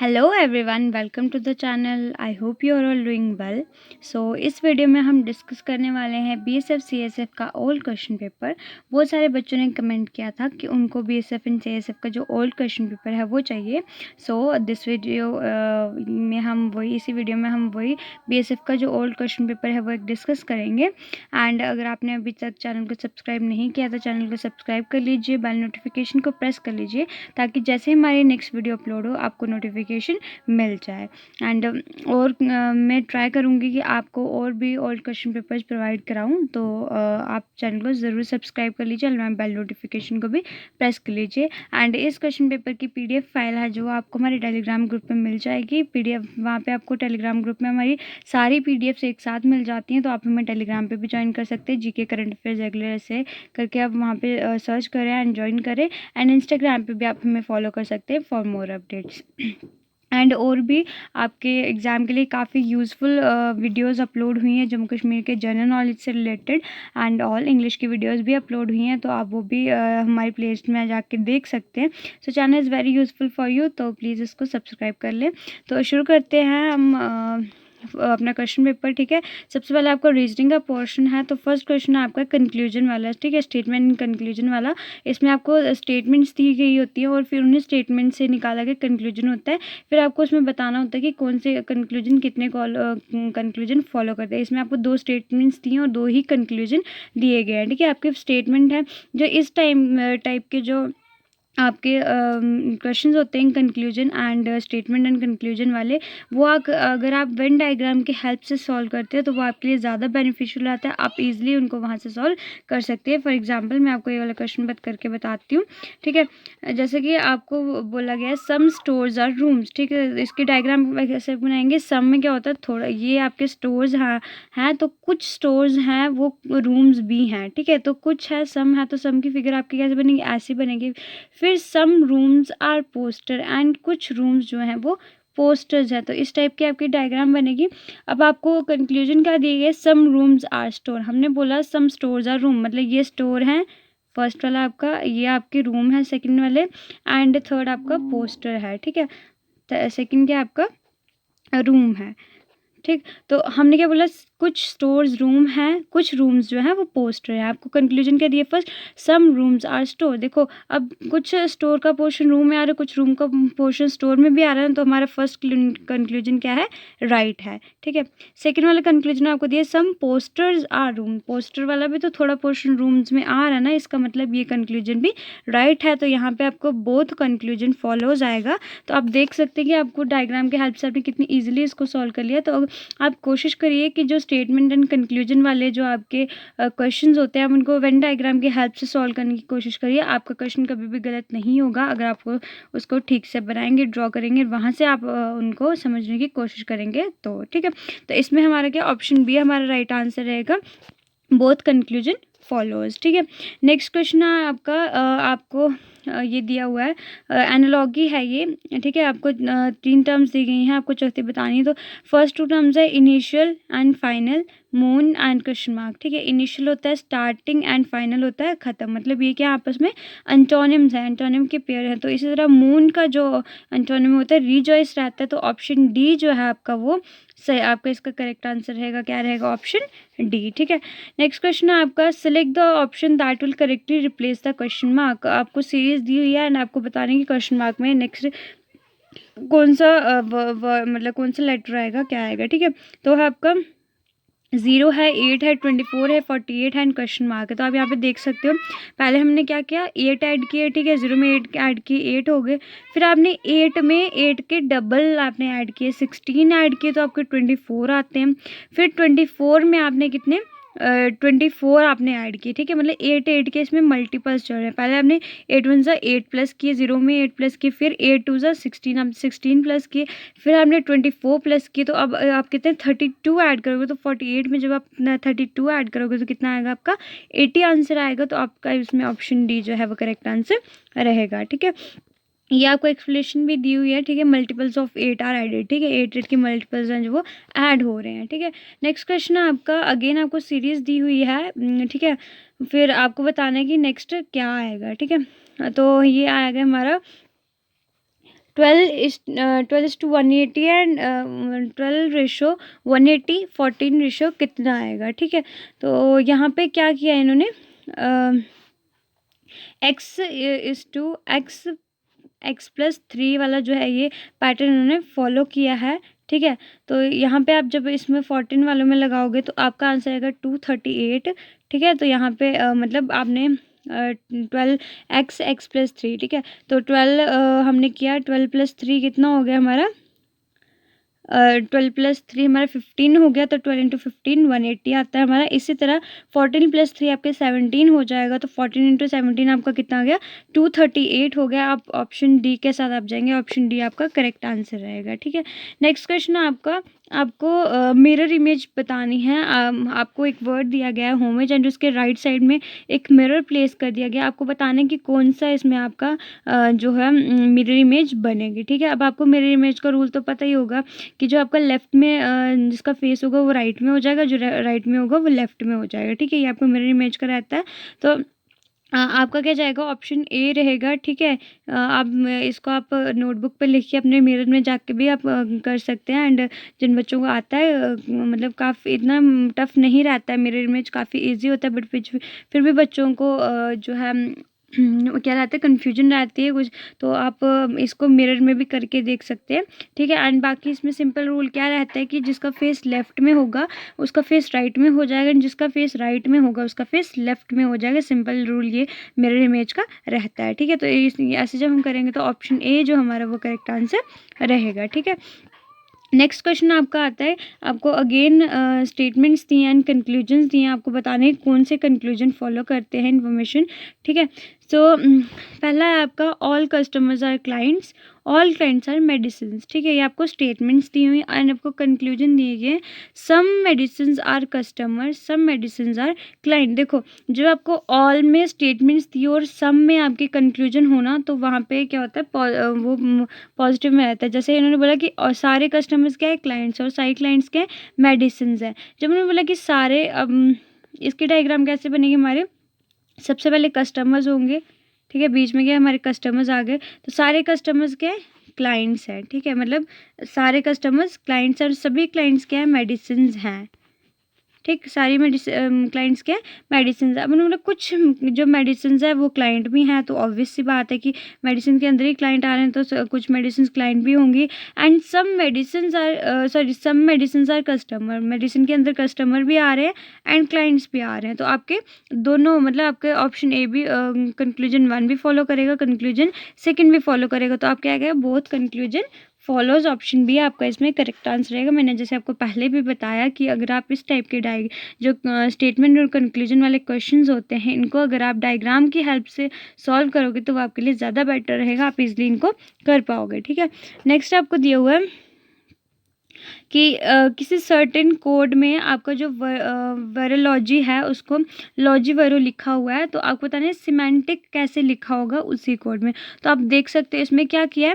Hello everyone, welcome to the channel. I hope you are all doing well. So इस video में हम discuss करने वाले हैं बीएसएफ सीएसएफ का ओल्ड क्वेश्चन पेपर। बहुत सारे बच्चों ने कमेंट किया था कि उनको बीएसएफ एंड सीएसएफ का जो ओल्ड क्वेश्चन पेपर है वो चाहिए। सो दिस वीडियो में हम वही बीएसएफ का जो ओल्ड क्वेश्चन पेपर है वो एक डिस्कस करेंगे। एंड अगर आपने अभी तक चैनल को सब्सक्राइब नहीं किया तो चैनल को सब्सक्राइब कर लीजिए, बेल नोटिफिकेशन को प्रेस कर लीजिए ताकि जैसे हमारी नेक्स्ट वीडियो अपलोड हो आपको नोटिफिकेशन मिल जाए। एंड और मैं ट्राई करूँगी कि आपको और भी ओल्ड क्वेश्चन पेपर्स प्रोवाइड कराऊँ, तो आप चैनल को ज़रूर सब्सक्राइब कर लीजिए और बेल नोटिफिकेशन को भी प्रेस कर लीजिए। एंड इस क्वेश्चन पेपर की पीडीएफ फाइल है जो आपको हमारे टेलीग्राम ग्रुप में मिल जाएगी। पीडीएफ वहाँ पे आपको टेलीग्राम ग्रुप में हमारी सारी पीडीएफ एक साथ मिल जाती हैं, तो आप हमें टेलीग्राम पे भी ज्वाइन कर सकते हैं। जीके करंट अफेयर्स रेगुलर ऐसे करके आप वहाँ पे सर्च करें एंड ज्वाइन करें। एंड इंस्टाग्राम पे भी आप हमें फॉलो कर सकते हैं फॉर मोर अपडेट्स। एंड और भी आपके एग्ज़ाम के लिए काफ़ी यूज़फुल वीडियोस अपलोड हुई हैं जम्मू कश्मीर के जनरल नॉलेज से रिलेटेड। एंड ऑल इंग्लिश की वीडियोस भी अपलोड हुई हैं, तो आप वो भी हमारी प्लेलिस्ट में जाके देख सकते हैं। सो channel is very useful for you, तो प्लीज़ इसको सब्सक्राइब कर लें। तो शुरू करते हैं हम अपना क्वेश्चन पेपर। ठीक है, सबसे पहले आपका रीजनिंग का पोर्शन है। तो फर्स्ट क्वेश्चन है आपका कंक्लूजन वाला। ठीक है, स्टेटमेंट एंड कंक्लूजन वाला। इसमें आपको स्टेटमेंट्स दी गई होती हैं और फिर उन्हें स्टेटमेंट से निकाला गया कंक्लूजन होता है। फिर आपको उसमें बताना होता है कि कौन से कंक्लूजन कितने कंक्लूजन फॉलो करते हैं। इसमें आपको 2 स्टेटमेंट्स दिए और 2 ही कंक्लूजन दिए गए हैं। ठीक है, आपके स्टेटमेंट है जो इस टाइप के जो आपके क्वेश्चंस होते हैं conclusion and statement and conclusion वाले, वो अगर आप वेन डायग्राम की हेल्प से सॉल्व करते हैं तो वो आपके लिए ज़्यादा बेनिफिशियल आता है। आप इजीली उनको वहाँ से सॉल्व कर सकते हैं। फॉर एग्जांपल मैं आपको ये वाला क्वेश्चन करके बताती हूँ। ठीक है, जैसे कि आपको बोला गया है सम स्टोर्स आर रूम्स। ठीक है, इसकी डायग्राम कैसे बनाएंगे। सम में क्या होता है, थोड़ा ये आपके स्टोर्स हैं तो कुछ स्टोर्स हैं वो रूम्स भी हैं। ठीक है, तो कुछ है सम है तो सम की फिगर आपकी कैसे बनेगी, ऐसी बनेगी। फिर सम रूम्स आर पोस्टर एंड कुछ रूम्स जो हैं वो पोस्टर्स है, तो इस टाइप की आपकी डायग्राम बनेगी। अब आपको कंक्लूजन क्या दिए गए, सम रूम्स आर स्टोर। हमने बोला सम स्टोर्स आर रूम, मतलब ये स्टोर हैं फर्स्ट वाला आपका, ये आपके रूम है सेकंड वाले, एंड थर्ड आपका पोस्टर है। ठीक है, सेकंड क्या आपका रूम है। ठीक, तो हमने क्या बोला, कुछ स्टोर्स रूम हैं, कुछ रूम्स जो हैं वो पोस्टर है। आपको कंक्लूजन क्या दिया, first some rooms are store. देखो अब कुछ स्टोर का पोर्शन रूम में आ रहा है, कुछ रूम का पोर्शन स्टोर में भी आ रहा है, तो हमारा फर्स्ट कंक्लूजन क्या है, राइट है। ठीक है, सेकंड वाला कंक्लूजन आपको दिया some posters are room. Poster वाला भी तो थोड़ा पोर्शन रूम्स में आ रहा है ना, इसका मतलब ये कंक्लूजन भी राइट है। तो यहाँ पे आपको बोथ कंक्लूजन फॉलोज आएगा। तो आप देख सकते हैं कि आपको डायग्राम के हेल्प से आपने कितनी ईजिली इसको सॉल्व कर लिया। तो आप कोशिश करिए कि जो स्टेटमेंट एंड कंक्लूजन वाले जो आपके क्वेश्चंस होते हैं आप उनको वेन डायग्राम की हेल्प से सॉल्व करने की कोशिश करिए। आपका क्वेश्चन कभी भी गलत नहीं होगा अगर आपको उसको ठीक से बनाएंगे, ड्रॉ करेंगे, वहाँ से आप उनको समझने की कोशिश करेंगे तो। ठीक है, तो इसमें हमारा क्या ऑप्शन बी हमारा राइट आंसर रहेगा, बोथ कंक्लूजन फॉलोअर्स। ठीक है, नेक्स्ट क्वेश्चन है आपका आपको ये दिया हुआ है एनालॉगी है ये। ठीक है, आपको 3 टर्म्स दी गई हैं, आपको चौथी बतानी है। तो फर्स्ट 2 टर्म्स है initial and final, moon and question mark. ठीक है, इनिशियल होता है स्टार्टिंग एंड फाइनल होता है ख़त्म, मतलब ये क्या आपस में एंटोनिम्स हैं, एंटोनिम के पेयर हैं। तो इसी तरह मून का जो एंटोनिम होता है रिजॉइस रहता है। तो ऑप्शन डी जो है आपका वो सही, आपका इसका करेक्ट आंसर रहेगा, क्या रहेगा, ऑप्शन डी। ठीक है, नेक्स्ट क्वेश्चन है आपका select the option that will correctly replace the question mark. आपको सीरीज दी हुई है एंड आपको बताने की क्वेश्चन मार्क में नेक्स्ट कौन सा मतलब कौन सा लेटर आएगा, क्या आएगा। ठीक है, तो आपका 0 है, 8 है, 24 है, 48 है एंड क्वेश्चन मार्क है। तो आप यहाँ पे देख सकते हो पहले हमने क्या किया, 8 ऐड किए। ठीक है, 0 में 8 ऐड किए, 8 हो गए। फिर आपने 8 में 8 के डबल आपने ऐड किए, 16 ऐड किए तो आपके 24 आते हैं। फिर 24 में आपने कितने 24 आपने ऐड किए। ठीक है, मतलब 8 8 के इसमें मल्टीपल्स चल रहे हैं। पहले आपने 8 1 ज़ा 8 प्लस किए, 0 में 8 प्लस किए, फिर 8 2 ज़ा 16 आप 16 प्लस किए, फिर आपने 24 प्लस किए। तो अब आप कितने 32 ऐड करोगे, तो 48 में जब आप 32 ऐड करोगे तो कितना आएगा आपका 80 आंसर आएगा। तो आपका इसमें ऑप्शन डी जो है वो करेक्ट आंसर रहेगा। ठीक है, ये आपको एक्सप्लेनेशन भी दी हुई है। ठीक है, मल्टीपल्स ऑफ 8 आर एडेड। ठीक है, 8 8 के मल्टीपल्स हैं जो वो ऐड हो रहे हैं। ठीक है, नेक्स्ट क्वेश्चन है आपका, अगेन आपको सीरीज दी हुई है। ठीक है, फिर आपको बताना है कि नेक्स्ट क्या आएगा। ठीक है, तो ये आएगा हमारा 12:180 एंड 12:180 14 कितना आएगा, ठीक है। तो यहाँ पे क्या किया इन्होंने, x+3 वाला जो है ये पैटर्न उन्होंने फॉलो किया है, ठीक है। तो यहाँ पे आप जब इसमें 14 वालों में लगाओगे तो आपका आंसर आएगा 238, ठीक है। तो यहाँ पे मतलब आपने 12x+3, ठीक है। तो 12 हमने किया, 12+3 कितना हो गया हमारा, 12+3 हमारा 15 हो गया, तो 12 × 15 180 आता है हमारा। इसी तरह 14+3 आपके 17 हो जाएगा, तो 14 × 17 आपका कितना आ गया, 238 हो गया। आप ऑप्शन डी के साथ आप जाएंगे, ऑप्शन डी आपका करेक्ट आंसर रहेगा, ठीक है। नेक्स्ट क्वेश्चन आपका, आपको मिरर इमेज बतानी है। आपको एक वर्ड दिया गया है होमेज एंड उसके राइट साइड में एक मिरर प्लेस कर दिया गया। आपको बताना है कि कौन सा इसमें आपका जो है मिरर इमेज बनेगी, ठीक है। अब आपको मिरर इमेज का रूल तो पता ही होगा कि जो आपका लेफ्ट में जिसका फेस होगा वो राइट में हो जाएगा, जो राइट में होगा वो लेफ्ट में हो जाएगा, ठीक है। ये आपको मिरर इमेज का रहता है। तो आपका क्या जाएगा, ऑप्शन ए रहेगा, ठीक है। आप इसको आप नोटबुक पे लिख के अपने मिरर में जाके भी आप कर सकते हैं। एंड जिन बच्चों को आता है मतलब काफ़ी इतना टफ नहीं रहता है, मिरर इमेज काफ़ी इजी होता है, बट फिर भी बच्चों को जो है क्या रहता है, कन्फ्यूजन रहती है कुछ। तो आप इसको मिरर में भी करके देख सकते हैं, ठीक है। एंड बाकी इसमें सिंपल रूल क्या रहता है कि जिसका फेस लेफ्ट में होगा उसका फेस राइट में हो जाएगा, जिसका फेस राइट में होगा उसका फेस लेफ्ट में हो जाएगा। सिंपल रूल ये मिरर इमेज का रहता है, ठीक है। तो ऐसे जब हम करेंगे तो ऑप्शन ए जो हमारा वो करेक्ट आंसर रहेगा, ठीक है। नेक्स्ट क्वेश्चन आपका आता है, आपको अगेन स्टेटमेंट्स दिए एंड कंक्लूजन्स दिए हैं। आपको बताने हैं कौन से कंक्लूजन फॉलो करते हैं इन्फॉर्मेशन, ठीक है। सो पहला है आपका all customers are clients, all clients are medicines, ठीक है। ये आपको स्टेटमेंट्स दी हुई एंड आपको कंक्लूजन दिए गए, some medicines are customer, some medicines are client. देखो जब आपको ऑल में स्टेटमेंट्स दिए और सम में आपके कंक्लूजन होना, तो वहाँ पे क्या होता है वो पॉजिटिव में रहता है। जैसे इन्होंने बोला कि और सारे कस्टमर्स क्या है, क्लाइंट्स, और सारे क्लाइंट्स क्या है, मेडिसिन्स है। जब उन्होंने बोला कि सारे, इसकी डायग्राम कैसे बनेगी हमारे, सबसे पहले कस्टमर्स होंगे, ठीक है, बीच में क्या हमारे कस्टमर्स आ गए, तो सारे कस्टमर्स क्या है, क्लाइंट्स हैं, ठीक है। मतलब सारे कस्टमर्स क्लाइंट्स और सभी क्लाइंट्स क्या है, मेडिसिन्स हैं, ठीक। सारी क्लाइंट्स के मेडिसिन, अब मतलब कुछ जो मेडिसिन है वो क्लाइंट भी हैं, तो ऑब्वियस सी बात है कि मेडिसिन के अंदर ही क्लाइंट आ रहे हैं, तो कुछ मेडिसिन क्लाइंट भी होंगी। And some medicine are customer, medicine के अंदर कस्टमर भी आ रहे हैं एंड क्लाइंट्स भी आ रहे हैं। तो आपके दोनों मतलब आपके ऑप्शन ए भी कंक्लूजन 1 भी फॉलो करेगा, कंक्लूजन 2 भी फॉलो करेगा। तो आप क्या कहेगा, both conclusion follows, option B आपका इसमें करेक्ट आंसर रहेगा। मैंने जैसे आपको पहले भी बताया कि अगर आप इस टाइप के जो स्टेटमेंट और कंक्लूजन वाले क्वेश्चंस होते हैं, इनको अगर आप डायग्राम की हेल्प से सॉल्व करोगे तो वो आपके लिए ज़्यादा बेटर रहेगा, आप इजली इनको कर पाओगे, ठीक है। नेक्स्ट आपको दिया हुआ है कि किसी सर्टेन कोड में आपका जो वेरोलॉजी है उसको लॉजी वेरो लिखा हुआ है, तो आपको बताना है सिमेंटिक कैसे लिखा होगा उसी कोड में। तो आप देख सकते हैं इसमें क्या किया है,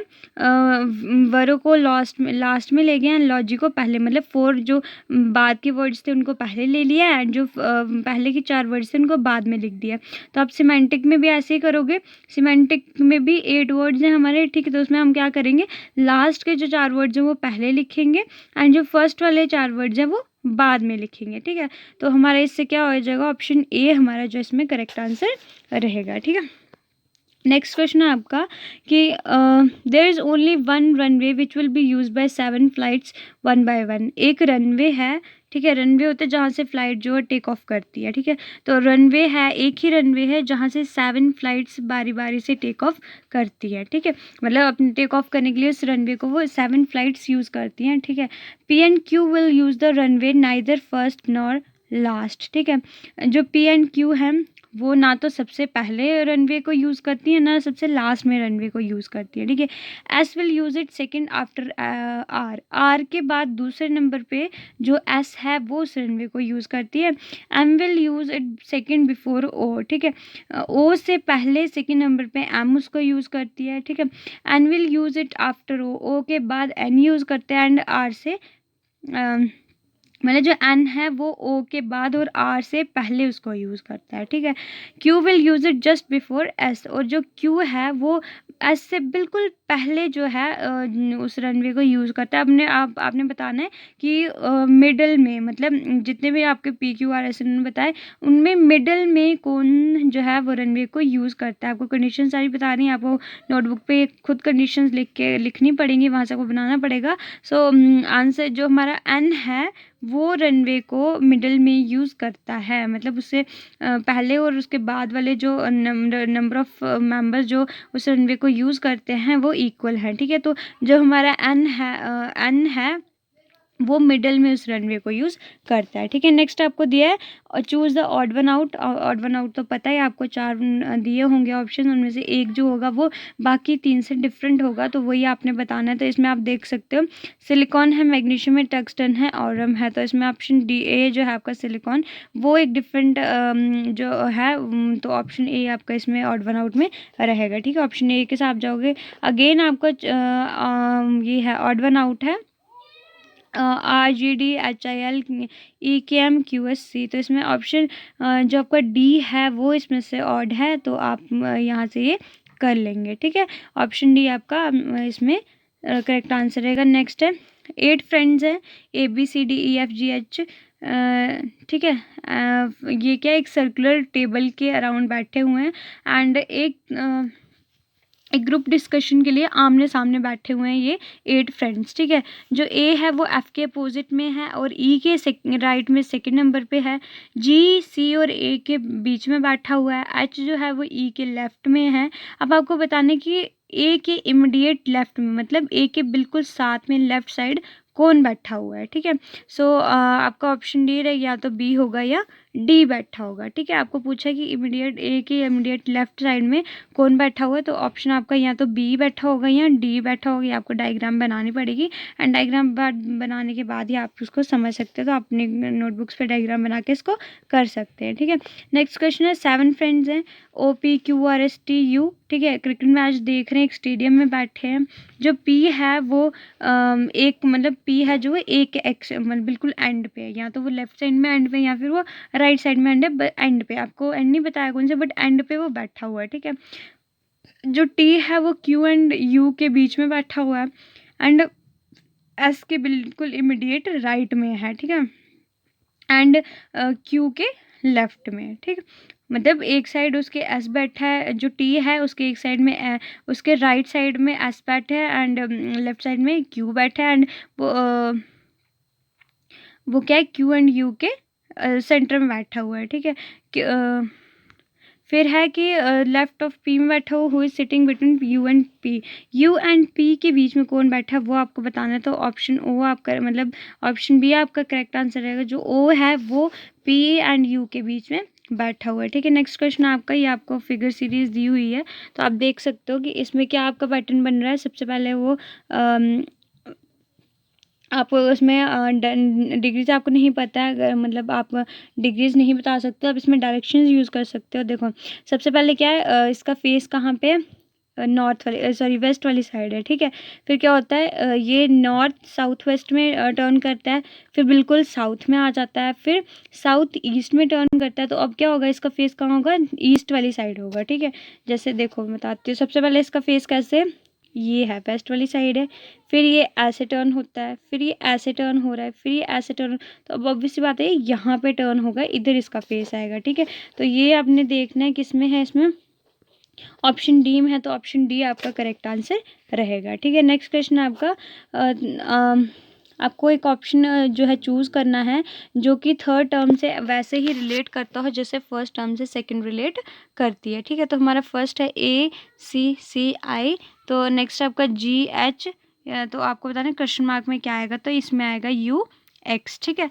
वेरो को लास्ट में ले गए हैं, लॉजी को पहले, मतलब 4 जो बाद के वर्ड्स थे उनको पहले ले लिया एंड जो पहले की 4 वर्ड्स थे उनको बाद में लिख दिया। तो आप सिमेंटिक में भी ऐसे ही करोगे, सिमेंटिक में भी 8 वर्ड्स हैं हमारे, ठीक है। तो उसमें हम क्या करेंगे, लास्ट के जो 4 वर्ड्स हैं वो पहले लिखेंगे एंड जो फर्स्ट वाले 4 वर्ड्स हैं वो बाद में लिखेंगे, ठीक है। तो हमारा इससे क्या हो जाएगा, ऑप्शन ए हमारा जो इसमें करेक्ट आंसर रहेगा, ठीक है। नेक्स्ट क्वेश्चन है आपका कि there is only 1 runway which will be use by 7 flights 1 by 1। एक रनवे है, ठीक है, रनवे होता है जहाँ से फ्लाइट जो है टेक ऑफ करती है, ठीक है। तो रनवे है, एक ही रनवे है जहाँ से 7 फ्लाइट्स बारी बारी से टेक ऑफ करती है, ठीक है। मतलब अपने टेक ऑफ करने के लिए उस रनवे को वो 7 फ्लाइट्स यूज़ करती हैं, ठीक है। P and Q will use the runway neither first nor last, ठीक है। जो पी एंड क्यू है वो ना तो सबसे पहले रनवे को यूज़ करती है ना सबसे लास्ट में रनवे को यूज़ करती है, ठीक है। S will use it second after R, R के बाद दूसरे नंबर पे जो एस है वो उस रनवे को यूज़ करती है। M will use it second before O, ठीक है। ओ से पहले सेकंड नंबर पे एम उसको यूज़ करती है, ठीक है। N will use it after O, O के बाद एन यूज़ करते हैं एंड आर से मतलब जो एन है वो ओ के बाद और आर से पहले उसको यूज़ करता है, ठीक है। Q will use it just before S, और जो क्यू है वो एस से बिल्कुल पहले जो है उस रनवे को यूज़ करता है। आपने बताना है कि मिडल में, मतलब जितने भी आपके PQRS उन्होंने बताए उनमें मिडल में कौन जो है वो रनवे को यूज़ करता है। आपको कंडीशन सारी बता रही हैं, आपको नोटबुक पे खुद कंडीशंस लिखनी पड़ेंगी, वहाँ से आपको बनाना पड़ेगा। सो आंसर जो हमारा N है वो रनवे को मिडल में यूज़ करता है, मतलब उससे पहले और उसके बाद वाले जो नंबर ऑफ़ मेंबर्स जो उस रनवे को यूज़ करते हैं वो इक्वल हैं, ठीक है। तो जो हमारा N है वो मिडल में उस रनवे को यूज़ करता है, ठीक है। नेक्स्ट आपको दिया है choose the odd one out. Odd one out तो पता है आपको, 4 दिए होंगे ऑप्शन, उनमें से एक जो होगा वो बाकी 3 से डिफरेंट होगा, तो वही आपने बताना है। तो इसमें आप देख सकते हो सिलिकॉन है, मैग्नीशियम है, टंगस्टन है, ऑरम है। तो इसमें ऑप्शन A जो है आपका सिलिकॉन, वो एक डिफरेंट जो है, तो ऑप्शन A आपका इसमें ऑड वन आउट में रहेगा, ठीक है। ऑप्शन A के साथ आप जाओगे। अगेन आपका ये है ऑड वन आउट है, RGD HIL EKM QSC। तो इसमें ऑप्शन जो आपका D है वो इसमें से ऑड है, तो आप यहाँ से ये कर लेंगे, ठीक है। ऑप्शन D आपका इसमें करेक्ट आंसर रहेगा। नेक्स्ट है 8 फ्रेंड्स हैं, ABCDEFGH, ठीक है। ये क्या एक सर्कुलर टेबल के अराउंड बैठे हुए हैं एंड एक ग्रुप डिस्कशन के लिए आमने सामने बैठे हुए हैं ये 8 फ्रेंड्स, ठीक है। जो A है वो F के अपोजिट में है और E के राइट में सेकंड नंबर पे है। G C और A के बीच में बैठा हुआ है। H जो है वो E के लेफ्ट में है। अब आपको बताने कि A के इमीडिएट लेफ्ट में, मतलब A के बिल्कुल साथ में लेफ्ट साइड कौन बैठा हुआ है, ठीक है। सो आपका ऑप्शन D रहेगा, या तो B होगा या D बैठा होगा, ठीक है। आपको पूछा कि इमीडिएट A के इमीडिएट लेफ्ट साइड में कौन बैठा हुआ है, तो ऑप्शन आपका या तो B बैठा होगा या D बैठा होगा। आपको डायग्राम बनानी पड़ेगी एंड डायग्राम बनाने के बाद ही आप उसको समझ सकते हो, तो अपने नोटबुक्स पे डायग्राम बना के इसको कर सकते हैं, ठीक है। नेक्स्ट क्वेश्चन है 7 फ्रेंड्स हैं, OPQRSTU, ठीक है। क्रिकेट मैच देख रहे हैं, एक स्टेडियम में बैठे हैं। जो P है वो एक, मतलब P है जो एक एक्स, मतलब बिल्कुल एंड पे है, या तो वो लेफ्ट साइड में एंड पे या फिर वो राइट साइड में एंड पे। आपको एंड नहीं बताया कौन से, बट एंड पे वो बैठा हुआ है, ठीक है। जो T है वो Q एंड U के बीच में बैठा हुआ है एंड S के बिल्कुल इमीडिएट राइट में है, ठीक है, एंड Q के लेफ्ट में, ठीक है। मतलब एक साइड उसके S बैठा है, जो T है उसके एक साइड में उसके राइट साइड में S बैठा है एंड लेफ्ट साइड में Q बैठा है एंड वो क्या है, Q एंड U के सेंटर में बैठा हुआ है, ठीक है। फिर है कि लेफ्ट ऑफ P में बैठा हुआ, who is sitting between U and P। U and P के बीच में कौन बैठा है वो आपको बताना है। तो ऑप्शन O आपका, मतलब ऑप्शन B आपका करेक्ट आंसर रहेगा। जो O है वो P एंड U के बीच में बैठा हुआ है, ठीक है। नेक्स्ट क्वेश्चन आपका, ये आपको फिगर सीरीज दी हुई है, तो आप देख सकते हो कि इसमें क्या आपका पैटर्न बन रहा है। सबसे पहले वो आपको उसमें डिग्रीज आपको नहीं पता है, अगर मतलब आप डिग्रीज नहीं बता सकते, आप इसमें डायरेक्शंस यूज़ कर सकते हो। देखो सबसे पहले क्या है, इसका फेस कहाँ पे है, नॉर्थ वाली, सॉरी वेस्ट वाली साइड है, ठीक है। फिर क्या होता है, ये नॉर्थ साउथ वेस्ट में टर्न करता है, फिर बिल्कुल साउथ में आ जाता है, फिर साउथ ईस्ट में टर्न करता है। तो अब क्या होगा, इसका फेस कहाँ होगा, ईस्ट वाली साइड होगा, ठीक है। जैसे देखो मैं बताती हूँ, सबसे पहले इसका फेस कैसे, ये है वेस्ट वाली साइड है, फिर ये ऐसे टर्न होता है, फिर ये ऐसे टर्न हो रहा है, फिर ये ऐसे टर्न, तो अब ऑब्वियस सी बात है यहाँ पे टर्न होगा, इधर इसका फेस आएगा, ठीक है। तो ये आपने देखना है किस में है, इसमें ऑप्शन डी में है, तो ऑप्शन डी आपका करेक्ट आंसर रहेगा, ठीक है। नेक्स्ट क्वेश्चन आपका आपको एक ऑप्शन जो है चूज़ करना है जो कि थर्ड टर्म से वैसे ही रिलेट करता हो जैसे फर्स्ट टर्म से सेकंड रिलेट करती है, ठीक है। तो हमारा फर्स्ट है ACCI, तो नेक्स्ट आपका GH, तो आपको बताना क्वेश्चन मार्क में क्या आएगा, तो इसमें आएगा UX, ठीक है।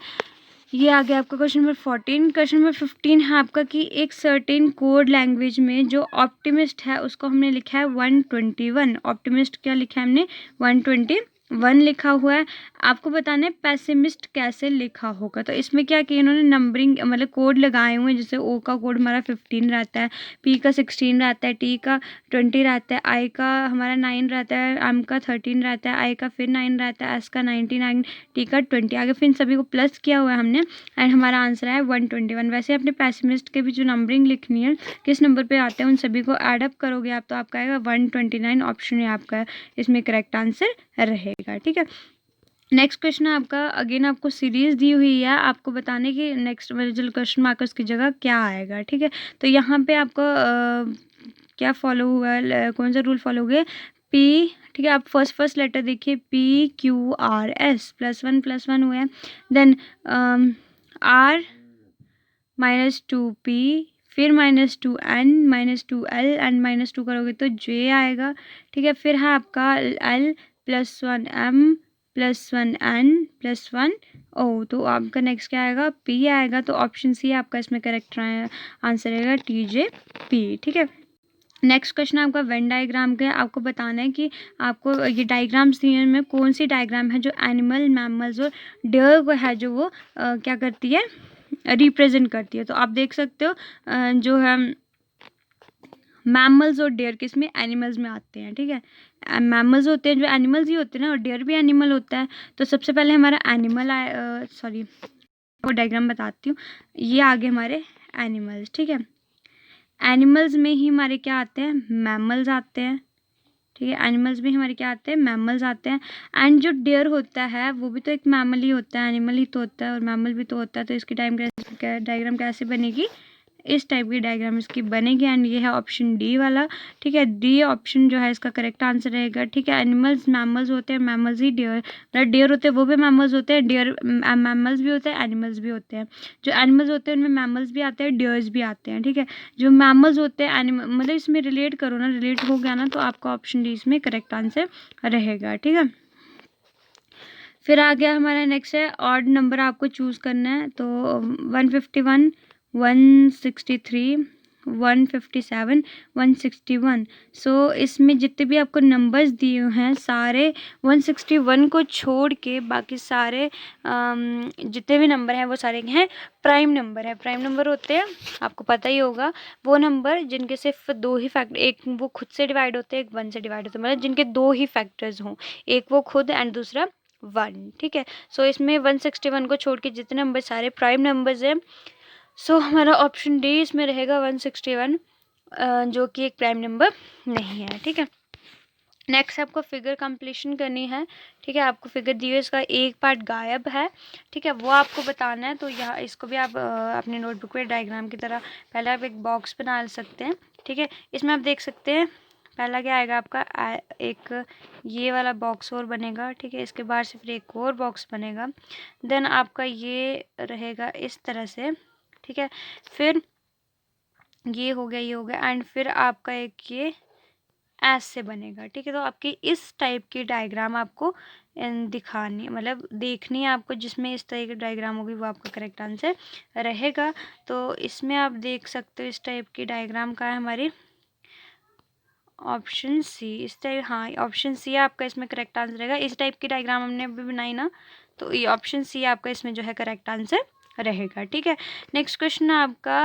ये आ गया आपका क्वेश्चन नंबर 14। क्वेश्चन नंबर 15 है आपका कि एक सर्टेन कोड लैंग्वेज में जो ऑप्टिमिस्ट है उसको हमने लिखा है 121। ऑप्टिमिस्ट क्या लिखा है हमने, 121, 1 लिखा हुआ है, आपको बताना है पेसिमिस्ट कैसे लिखा होगा। तो इसमें क्या किया इन्होंने, नंबरिंग मतलब कोड लगाए हुए हैं। जैसे ओ का कोड हमारा 15 रहता है, पी का 16 रहता है, टी का 20 रहता है, आई का हमारा 9 रहता है, एम का 13 रहता है, आई का फिर 9 रहता है, एस का 99, टी का 20, आगे फिर इन सभी को प्लस किया हुआ है हमने एंड हमारा आंसर है 121। वैसे अपने पेसिमिस्ट के भी जो नंबरिंग लिखनी है, किस नंबर पे आते हैं, उन सभी को एडअप करोगे आप, तो आपका आएगा 129। ऑप्शन है आपका इसमें करेक्ट आंसर रहेगा। ठीक है, नेक्स्ट क्वेश्चन है आपका, अगेन आपको सीरीज दी हुई है, आपको बताने की नेक्स्ट जो क्वेश्चन मार्कर्स की जगह क्या आएगा। ठीक है, तो यहाँ पे आपको क्या फॉलो हुआ है, कौन सा रूल फॉलो हुआ है, पी। ठीक है, आप फर्स्ट लेटर देखिए, PQRS +1 हुआ है, देन R -2P, फिर -2N -2L एंड -2 करोगे तो J आएगा। ठीक है, फिर है आपका L +1M +1N +1 O, तो आपका नेक्स्ट क्या आएगा, P आएगा। तो ऑप्शन सी आपका इसमें करेक्ट आंसर रहेगा TJP। ठीक है, नेक्स्ट क्वेश्चन आपका वेन डायग्राम का है, आपको बताना है कि आपको ये डायग्राम्स दिए हैं, इनमें कौन सी डायग्राम है जो एनिमल, मैमल्स और डेयर को है जो वो क्या करती है, रिप्रेजेंट करती है। तो आप देख सकते हो जो है मैमल्स और डेयर किस में, एनिमल्स में आते हैं। ठीक है, मैमल्स होते हैं जो एनिमल्स ही होते हैं ना, और डेयर भी एनिमल होता है। तो सबसे पहले हमारा एनिमल सॉरी वो डायग्राम बताती हूँ, ये आगे हमारे एनिमल्स। ठीक है, एनिमल्स में ही हमारे क्या आते हैं, मैमल्स आते हैं। ठीक है, एनिमल्स में हमारे क्या आते हैं, मैमल्स आते हैं। एंड जो डेयर होता है वो भी तो एक मैमल ही होता है, एनिमल ही तो होता है और मैमल भी तो होता है। तो इसकी डायग्राम कैसे बनेगी, इस टाइप की डायग्राम इसकी बनेगी एंड ये है ऑप्शन डी वाला। ठीक है, डी ऑप्शन जो है इसका करेक्ट आंसर रहेगा। ठीक है, एनिमल्स मैमल्स होते हैं, मैमल्स ही डेयर, मतलब डेयर होते हैं वो भी मैमल्स होते हैं, डेयर मैमल्स भी होते हैं, एनिमल्स भी होते हैं। जो एनिमल्स होते हैं उनमें मैमल्स भी आते हैं, डेयर्स भी आते हैं। ठीक है, जो मैमल्स होते हैं एनिमल, मतलब इसमें रिलेट करो ना, रिलेट हो गया ना, तो आपका ऑप्शन डी इसमें करेक्ट आंसर रहेगा। ठीक है, फिर आ गया हमारा नेक्स्ट है ऑड नंबर आपको चूज़ करना है। तो 151, 163, 157, 161। सो इसमें जितने भी आपको नंबर्स दिए हुए हैं सारे 161 को छोड़ के बाकी सारे जितने भी नंबर हैं वो सारे हैं प्राइम नंबर है। प्राइम नंबर होते हैं, आपको पता ही होगा, वो नंबर जिनके सिर्फ दो ही फैक्टर, एक वो खुद से डिवाइड होते हैं, एक 1 से डिवाइड होते हैं, मतलब जिनके दो ही फैक्टर्स हों, एक वो खुद एंड दूसरा 1। ठीक है, सो इसमें 161 को छोड़ के जितने नंबर सारे प्राइम नंबर्स हैं, सो हमारा ऑप्शन डी इसमें रहेगा 161, जो कि एक प्राइम नंबर नहीं है। ठीक है, नेक्स्ट आपको फिगर कंप्लीशन करनी है। ठीक है, आपको फिगर दी हुई, इसका एक पार्ट गायब है। ठीक है, वो आपको बताना है। तो यहाँ इसको भी आप अपने नोटबुक पे डायग्राम की तरह पहले आप एक बॉक्स बना सकते हैं। ठीक है, इसमें आप देख सकते हैं पहला क्या आएगा आपका, एक ये वाला बॉक्स और बनेगा। ठीक है, इसके बाद से फिर एक और बॉक्स बनेगा, देन आपका ये रहेगा इस तरह से। ठीक है, फिर ये हो गया, ये हो गया एंड फिर आपका एक ये ऐसे बनेगा। ठीक है, तो आपकी इस टाइप की डायग्राम आपको दिखानी, मतलब देखनी है आपको, जिसमें इस तरह की डायग्राम होगी वो आपका करेक्ट आंसर रहेगा। तो इसमें आप देख सकते हो इस टाइप की डायग्राम का है हमारी ऑप्शन सी, इस टाइप, हाँ ऑप्शन सी आपका इसमें करेक्ट आंसर रहेगा। इस टाइप की डायग्राम हमने अभी बनाई ना, तो ये ऑप्शन सी आपका इसमें जो है करेक्ट आंसर रहेगा। ठीक है, नेक्स्ट क्वेश्चन आपका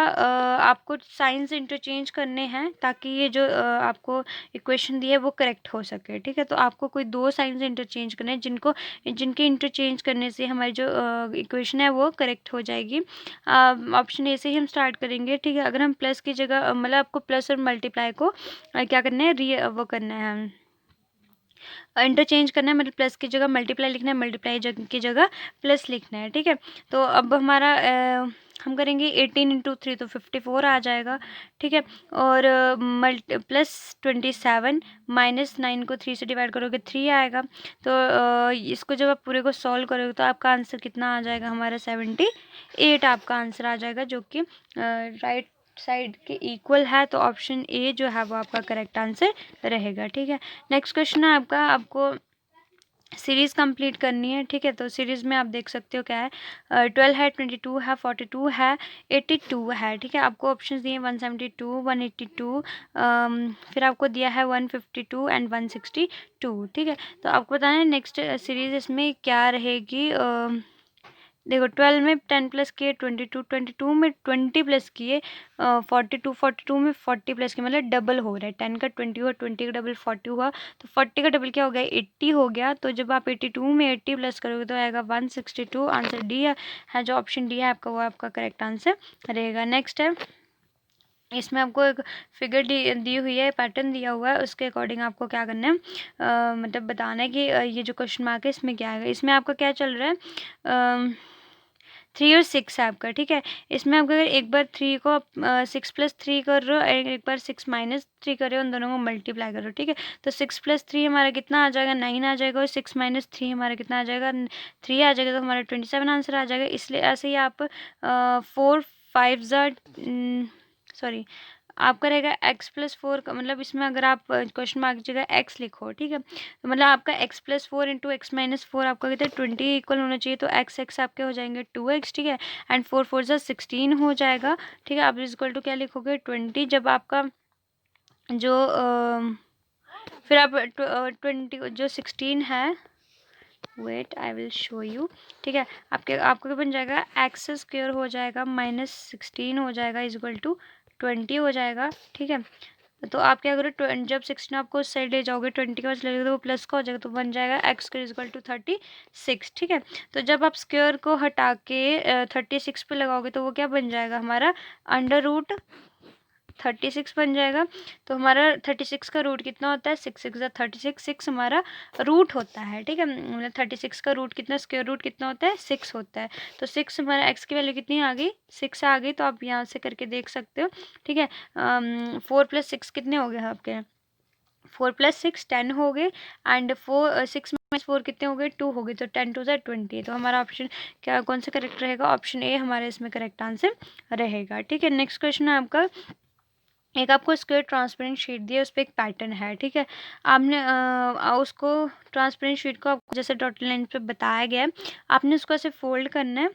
आपको साइंस इंटरचेंज करने हैं ताकि ये जो आपको इक्वेशन दी है वो करेक्ट हो सके। ठीक है, तो आपको कोई दो साइंस इंटरचेंज करने हैं जिनके इंटरचेंज करने से हमारी जो इक्वेशन है वो करेक्ट हो जाएगी। ऑप्शन ए से ही हम स्टार्ट करेंगे। ठीक है, अगर हम प्लस की जगह मतलब आपको प्लस और मल्टीप्लाई को क्या करना है, वो करना है, इंटरचेंज करना है, मतलब प्लस की जगह मल्टीप्लाई लिखना है, मल्टीप्लाई की जगह प्लस लिखना है। ठीक है, तो अब हमारा हम करेंगे 18 × 3 तो 54 आ जाएगा। ठीक है, और +27 -9 को 3 से डिवाइड करोगे 3 आएगा। तो इसको जब आप पूरे को सॉल्व करोगे तो आपका आंसर कितना आ जाएगा, हमारा 78 आपका आंसर आ जाएगा, जो कि राइट साइड के इक्वल है। तो ऑप्शन ए जो है वो आपका करेक्ट आंसर रहेगा। ठीक है, नेक्स्ट क्वेश्चन है आपका, आपको सीरीज़ कंप्लीट करनी है, ठीक है। तो सीरीज़ में आप देख सकते हो क्या है, 12 है, 22 है, 42 है, 82 है, ठीक है। आपको ऑप्शंस दिए 172, 182, फिर आपको दिया है 152 एंड 162, ठीक है। तो आपको बताना है नेक्स्ट सीरीज़ इसमें क्या रहेगी। देखो 12 में 10 प्लस किए 22, 22 में 20 प्लस किए 42, 42 में 40 प्लस किए, मतलब डबल हो रहा है। 10 का 20 हुआ, 20 का डबल 40 हुआ, तो 40 का डबल क्या हो गया 80 हो गया। तो जब आप 82 में 80 प्लस करोगे तो आएगा 162। आंसर डी है जो ऑप्शन डी है आपका, वो आपका करेक्ट आंसर रहेगा। नेक्स्ट है, इसमें आपको एक फिगर दी हुई है, पैटर्न दिया हुआ है, उसके अकॉर्डिंग आपको क्या करना है, मतलब बताना है कि ये जो क्वेश्चन मार्क है इसमें क्या आएगा। इसमें आपका क्या चल रहा है, 3 और 6 है आपका, ठीक है। इसमें आप अगर एक बार 3 को 6 प्लस 3 कर रहे हो, एक बार 6 माइनस 3 कर रहे हो, उन दोनों को मल्टीप्लाई करो, ठीक है। तो 6 प्लस 3 हमारा कितना आ जाएगा 9 आ जाएगा, और 6 माइनस 3 हमारा कितना आ जाएगा 3 आ जाएगा, तो हमारा 27 आंसर आ जाएगा। इसलिए ऐसे ही आप 4 5 सॉरी आपका रहेगा x प्लस 4 का, मतलब इसमें अगर आप क्वेश्चन मार्क की जगह x लिखो, ठीक है, तो मतलब आपका x plus 4 into x minus 4 आपका कितना 20 इक्वल होना चाहिए। तो x आपके हो जाएंगे 2x, ठीक है, एंड 4 4 जा 16 हो जाएगा, ठीक है। आप इक्वल टू क्या लिखोगे 20। जब आपका जो फिर आप 20 जो 16 है, wait I will show you, ठीक है। आपका क्या बन जाएगा, एक्स स्क्वेयर हो जाएगा माइनस 16 हो जाएगा इज इक्वल टू 20 हो जाएगा, ठीक है। तो आप क्या करो, जब 16 आपको उस साइड ले जाओगे 20 का ले जाओगे तो वो प्लस का हो जाएगा, तो बन जाएगा x square is equal to 36, ठीक है। तो जब आप स्क्वायर को हटा के 36 पे लगाओगे तो वो क्या बन जाएगा हमारा अंडर रूट 36 बन जाएगा। तो हमारा 36 का रूट कितना होता है 6 6 36, 6 हमारा रूट होता है, ठीक है। मतलब 36 का रूट कितना, स्क्वायर रूट कितना होता है 6 होता है। तो 6 हमारा एक्स की वैल्यू कितनी आ गई 6 आ गई। तो आप यहाँ से करके देख सकते हो, ठीक है। 4 प्लस 6 कितने हो गए आपके, 4 प्लस 6 10 हो गए, एंड 6 माइनस 4 कितने हो गए 2 हो गए, तो 10 टू 20। तो हमारा ऑप्शन क्या कौन सा करेक्ट रहेगा, ऑप्शन ए हमारे इसमें करेक्ट आंसर रहेगा, ठीक है। नेक्स्ट क्वेश्चन है आपका, एक आपको स्क्वायर ट्रांसपेरेंट शीट दी है, उस पर एक पैटर्न है, ठीक है। आपने उसको ट्रांसपेरेंट शीट को आपको जैसे डॉटेड लाइन पे बताया गया है, आपने उसको ऐसे फोल्ड करना है।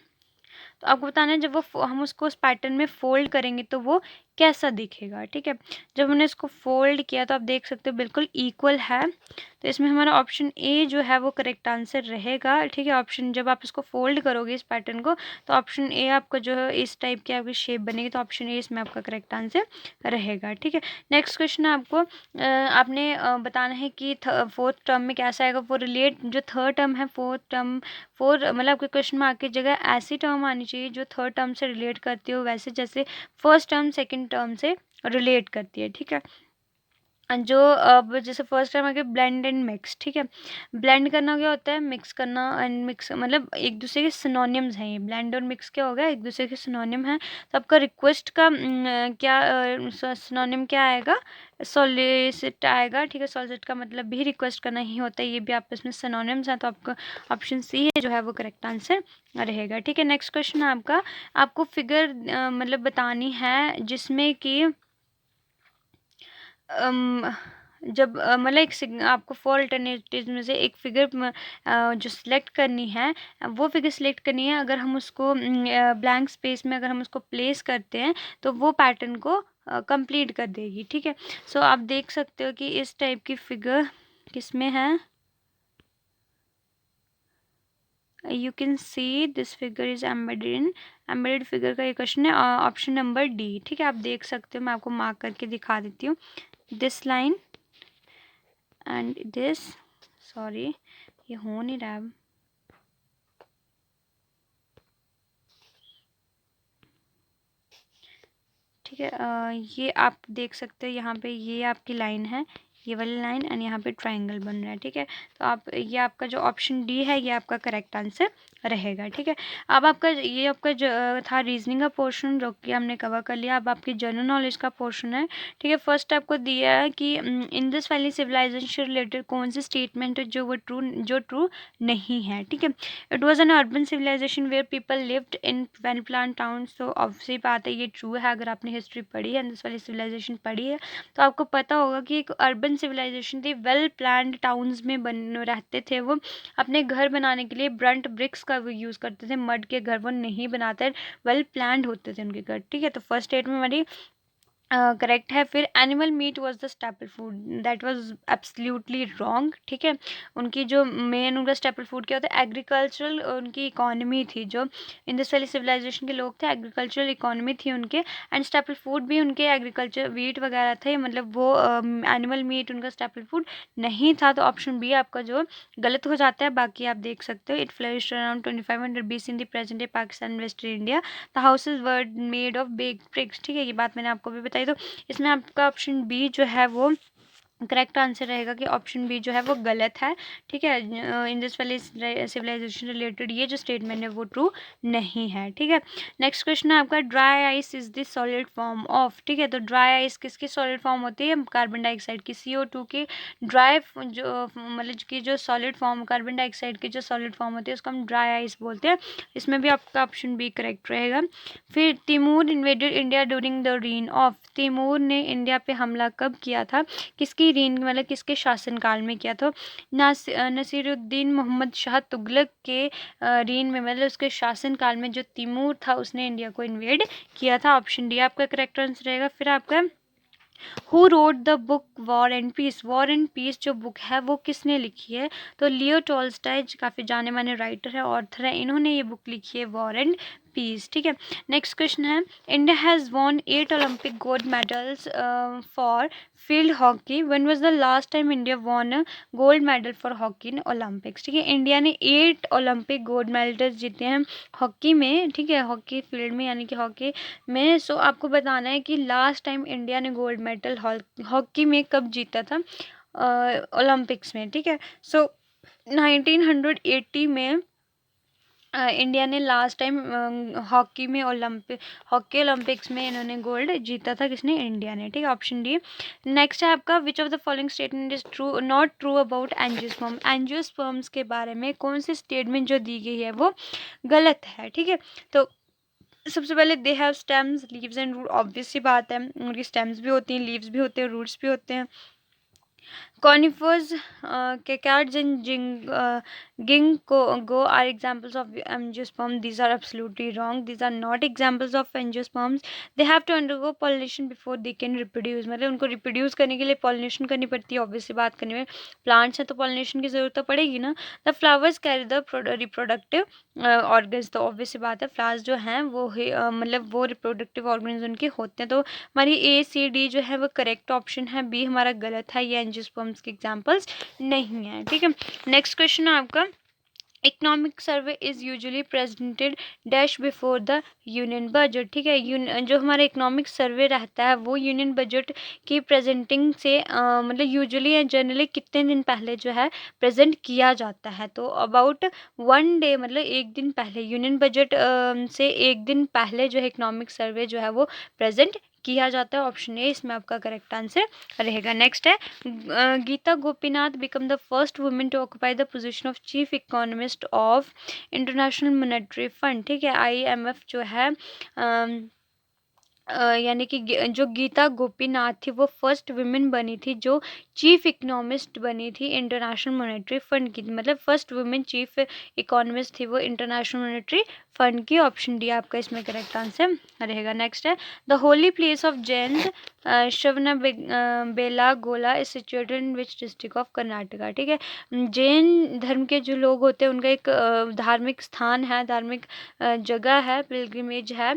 तो आपको बताना है जब वो हम उसको उस पैटर्न में फोल्ड करेंगे तो वो कैसा दिखेगा, ठीक है। जब हमने इसको फोल्ड किया तो आप देख सकते हो बिल्कुल इक्वल है, तो इसमें हमारा ऑप्शन ए जो है वो करेक्ट आंसर रहेगा, ठीक है। ऑप्शन जब आप इसको फोल्ड करोगे इस पैटर्न को, तो ऑप्शन ए आपका जो है इस टाइप की आपकी शेप बनेगी, तो ऑप्शन ए इसमें आपका करेक्ट आंसर रहेगा, ठीक है। नेक्स्ट क्वेश्चन है आपको, आपने बताना है कि फोर्थ टर्म में कैसा आएगा, वो रिलेट जो थर्ड टर्म है फोर्थ टर्म, मतलब आपके क्वेश्चन मार्क की जगह ऐसी टर्म आनी चाहिए जो थर्ड टर्म से रिलेट करती हो, वैसे जैसे फर्स्ट टर्म सेकंड टर्म से रिलेट करती है, ठीक है। जो अब जैसे फर्स्ट टाइम आ गया ब्लेंड एंड मिक्स, ठीक है। ब्लेंड करना क्या होता है, मिक्स करना, एंड मिक्स मतलब एक दूसरे के सिनोनिम्स हैं। ये ब्लेंड और मिक्स क्या हो गया, एक दूसरे के सिनोनिम है। तो आपका रिक्वेस्ट का क्या सिनोनिम क्या आएगा, सॉलिसिट आएगा, ठीक है। सॉलिसिट का मतलब भी रिक्वेस्ट करना ही होता है, ये भी आप इसमें सिनोनिम्स हैं, तो आपका ऑप्शन सी है जो है वो करेक्ट आंसर रहेगा, ठीक है। नेक्स्ट क्वेश्चन है आपका, आपको फिगर मतलब बतानी है जिसमें कि जब मतलब आपको फोर अल्टरनेटिव में से एक फिगर जो सिलेक्ट करनी है, वो फिगर सिलेक्ट करनी है। अगर हम उसको ब्लैंक स्पेस में अगर हम उसको प्लेस करते हैं तो वो पैटर्न को कंप्लीट कर देगी, ठीक है। सो आप देख सकते हो कि इस टाइप की फिगर किसमें है, you can see this figure is embedded figure का ये क्वेश्चन है, ऑप्शन नंबर डी, ठीक है। आप देख सकते हो, मैं आपको मार्क करके दिखा देती हूँ, this line and this, sorry ये हो नहीं रहा है, ठीक है। ये आप देख सकते हो यहाँ पे, ये आपकी लाइन है, ये वाली लाइन, एंड यहाँ पे ट्रायंगल बन रहा है, ठीक है। तो आप ये आपका जो ऑप्शन डी है ये आपका करेक्ट आंसर रहेगा, ठीक है। अब आपका ये आपका जो था रीजनिंग का पोर्शन जो कि हमने कवर कर लिया। अब आपकी जनरल नॉलेज का पोर्शन है, ठीक है। फर्स्ट आपको दिया है कि इन दिस वैली सिविलाइजेशन से रिलेटेड कौन सी स्टेटमेंट है जो ट्रू नहीं है, ठीक है। It was an urban civilisation where people lived in well plan towns, तो ऑब्वियसली बात है ये ट्रू है। अगर आपने हिस्ट्री पढ़ी है, इंडस वैली सिविलाइजेशन पढ़ी है, तो आपको पता होगा कि एक अर्बन एंशियंट सिविलाइजेशन थी, वेल प्लान्ड टाउन्स में बन रहते थे वो, अपने घर बनाने के लिए ब्रंट ब्रिक्स का वो यूज़ करते थे, मड के घर वो नहीं बनाते, वेल प्लान्ड होते थे उनके घर, ठीक है। तो फर्स्ट स्टेटमेंट हमारी करेक्ट है। फिर animal meet was the staple food, that was absolutely wrong, ठीक है। उनकी जो मेन उनका स्टेपल फूड क्या होता है, एग्रीकल्चरल उनकी इकोनॉमी थी, जो इंडस वैली सिविलाइजेशन के लोग थे, एग्रीकल्चरल इकोनॉमी थी उनके, एंड स्टेपल फूड भी उनके एग्रीकल्चर वीट वगैरह थे, मतलब वो एनिमल मीट उनका स्टेपल फूड नहीं था। तो ऑप्शन बी आपका जो गलत हो जाता है, बाकी आप देख सकते हो। It flourished around 2500 BC in the present day Pakistan waste India, the houses were made of baked bricks, ठीक है। ये बात मैंने आपको भी बताई। तो इसमें आपका ऑप्शन बी जो है वो करेक्ट आंसर रहेगा कि ऑप्शन बी जो है वो गलत है, ठीक है। इंडस वैली सिविलाइजेशन रिलेटेड ये जो स्टेटमेंट है वो ट्रू नहीं है, ठीक है। नेक्स्ट क्वेश्चन है आपका, dry ice is the solid form of, ठीक है। तो ड्राई आइस किसकी सॉलिड फॉर्म होती है, कार्बन डाइऑक्साइड की, CO2 की ड्राई जो मतलब की जो सॉलिड फॉर्म, कार्बन डाइऑक्साइड की जो सॉलिड फॉर्म होती है उसको हम ड्राई आइस बोलते हैं। इसमें भी आपका ऑप्शन बी करेक्ट रहेगा। फिर Timur invaded India during the reign of, Timur ने इंडिया पे हमला कब किया था, किसकी रीन मतलब किसके शासनकाल में किया था। नसीरुद्दीन मोहम्मद शाह तुगलक के रीन में, मतलब उसके शासनकाल में जो तिमूर था उसने इंडिया को इन्वेड किया था। ऑप्शन डी आपका करेक्ट आंसर रहेगा। फिर आपका who wrote the book War and Peace, War and Peace जो बुक है वो किसने लिखी है, तो लियो टॉल्स्टॉय काफ़ी जाने माने राइटर है, ऑथर है, इन्होंने ये बुक लिखी है वॉर एंड पीस, ठीक है। नेक्स्ट क्वेश्चन है, India has won 8 Olympic gold medals for field hockey, when was the last time India won a gold medal for hockey in Olympics, ठीक है। इंडिया ने 8 ओलंपिक गोल्ड मेडल्स जीते हैं hockey में, ठीक है, हॉकी फील्ड में यानी कि हॉकी में। सो आपको बताना है कि लास्ट टाइम इंडिया ने गोल्ड मेडल हॉकी में कब जीता था ओलंपिक्स में, ठीक है। सो 1980 में इंडिया ने लास्ट टाइम हॉकी में हॉकी ओलंपिक्स में इन्होंने गोल्ड जीता था, किसने, इंडिया ने, ठीक है। Option D. नेक्स्ट है आपका, विच of the following statement is true not true about angiosperm, angiosperms के बारे में कौन सी स्टेटमेंट जो दी गई है वो गलत है, ठीक है। तो सबसे पहले they have stems leaves and root, obvious सी बात है, उनकी स्टेम्स भी होती हैं, लीव्स भी होते हैं, रूट्स भी होते हैं। Conifers, cacards and ginkgo are examples of angiosperm. These are absolutely wrong. These are not examples of angiosperms. They have to undergo pollination before they can reproduce. मतलब उनको reproduce करने के लिए pollination करनी पड़ती है, obviously बात करने में plants हैं तो pollination की ज़रूरत तो पड़ेगी ना। The flowers carry the reproductive organs, तो obvious सी बात है flowers जो हैं वो मतलब वो reproductive organs उनके होते हैं। तो हमारी A C D जो है वो करेक्ट ऑप्शन है, बी हमारा गलत है, ये एंजियोस्पर्म्स के एग्जांपल्स नहीं है, ठीक है। नेक्स्ट क्वेश्चन है आपका, economic survey is usually presented dash before the union budget, ठीक है। जो हमारा इकोनॉमिक सर्वे रहता है वो यूनियन बजट की प्रेजेंटिंग से मतलब यूजुअली या जनरली कितने दिन पहले जो है प्रेजेंट किया जाता है, तो अबाउट 1 डे, मतलब एक दिन पहले, यूनियन बजट से एक दिन पहले जो है इकोनॉमिक सर्वे जो है वो प्रेजेंट किया जाता है। ऑप्शन ए इसमें आपका करेक्ट आंसर रहेगा। नेक्स्ट है, Gita Gopinath become the first women to occupy the position of chief economist of International monetary Fund, ठीक है। IMF जो है यानी कि जो गीता गोपीनाथ थी वो फर्स्ट वुमेन बनी थी जो चीफ इकोनॉमिस्ट बनी थी इंटरनेशनल मॉनेटरी फंड की, मतलब फर्स्ट वुमेन चीफ इकोनॉमिस्ट थी वो इंटरनेशनल मॉनेटरी फंड की। ऑप्शन डी आपका इसमें करेक्ट आंसर रहेगा। नेक्स्ट है, the holy place of Jains Shravana Belagola is situated in which district of Karnataka, ठीक है। जैन धर्म के जो लोग होते हैं उनका एक धार्मिक स्थान है, धार्मिक जगह है, पिलग्रिमेज है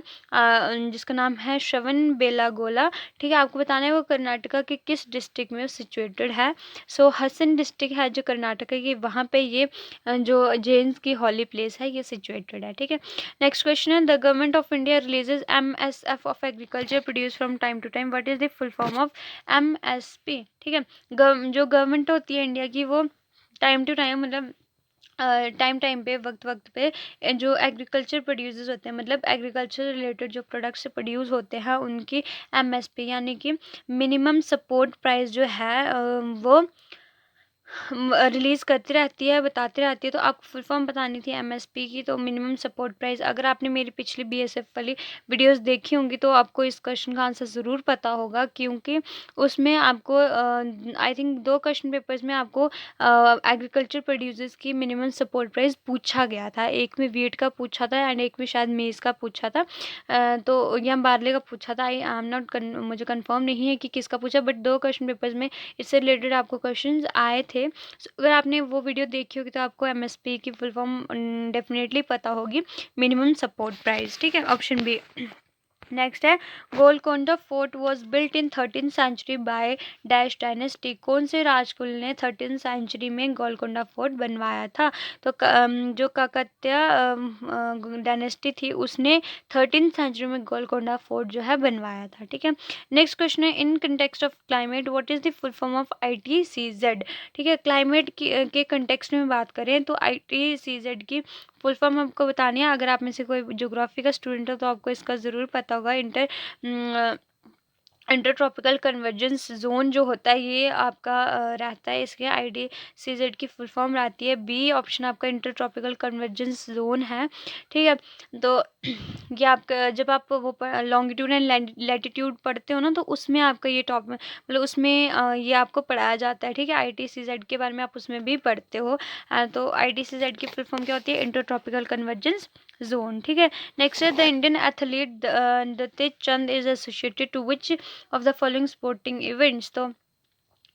जिसका नाम है श्रवण बेलागोला, ठीक है। आपको बताना है वो कर्नाटका के किस डिस्ट्रिक्ट में सिचुएटेड है। सो हसन डिस्ट्रिक्ट है जो कर्नाटका की, वहाँ पे ये जो जैन्स की हॉली प्लेस है ये सिचुएटेड है, ठीक है। नेक्स्ट क्वेश्चन है, the government of India releases MSF of agriculture produce from time to time, what is the full form of MSP, ठीक है। जो गवर्नमेंट होती है इंडिया की वो टाइम टू टाइम, मतलब टाइम पे, वक्त वक्त पे जो एग्रीकल्चर प्रोड्यूसर्स होते हैं, मतलब एग्रीकल्चर रिलेटेड जो प्रोडक्ट्स प्रोड्यूस होते हैं उनकी MSP यानी कि मिनिमम सपोर्ट प्राइस जो है वो रिलीज़ करती रहती है, बताती रहती है। तो आपको फुल फॉर्म बतानी थी एमएसपी की, तो मिनिमम सपोर्ट प्राइस। अगर आपने मेरी पिछली बीएसएफ वाली वीडियोस देखी होंगी तो आपको इस क्वेश्चन का आंसर ज़रूर पता होगा, क्योंकि उसमें आपको आई थिंक 2 क्वेश्चन पेपर्स में आपको एग्रीकल्चर प्रोड्यूसर्स की मिनिमम सपोर्ट प्राइस पूछा गया था। एक में वीट का पूछा था एंड एक में शायद मेज़ का पूछा था, तो या बार्ले का पूछा था। आई एम नॉट मुझे कंफर्म नहीं है कि किसका पूछा, बट 2 क्वेश्चन पेपर्स में इससे रिलेटेड आपको क्वेश्चंस आए थे। अगर आपने वो वीडियो देखी होगी तो आपको एमएसपी की फुल फॉर्म डेफिनेटली पता होगी, मिनिमम सपोर्ट प्राइस। ठीक है, ऑप्शन बी। नेक्स्ट है, Golconda fort was built in 13th century by dash dynasty. कौन से राजकुल ने 13th सेंचुरी में गोलकोंडा फोर्ट बनवाया था? तो जो काकतीय डायनेस्टी थी उसने 13th सेंचुरी में गोलकोंडा फोर्ट जो है बनवाया था। ठीक है, नेक्स्ट क्वेश्चन है, in context of climate what is the full form of ITCZ? ठीक है, क्लाइमेट के कंटेक्स्ट में बात करें तो ITCZ की फुल फॉर्म आपको बतानी है। अगर आप में से कोई ज्योग्राफी का स्टूडेंट हो तो आपको इसका ज़रूर पता होगा। इंटर ट्रॉपिकल कन्वर्जेंस जोन जो होता है ये आपका रहता है, इसके ITCZ की फुल फॉर्म रहती है बी ऑप्शन आपका इंटर ट्रॉपिकल कन्वर्जेंस जोन है। ठीक है, तो ये आपका जब आप वो लॉन्गिट्यूड एंड लैटिट्यूड पढ़ते हो ना तो उसमें आपका ये टॉप मतलब उसमें ये आपको पढ़ाया जाता है। ठीक है, ITCZ के बारे में आप उसमें भी पढ़ते हो। तो ITCZ की फुल फॉर्म क्या होती है? Inter tropical convergence zone. ठीक है, नेक्स्ट है, the Indian athlete Dutee Chand is associated to which of the following sporting events? तो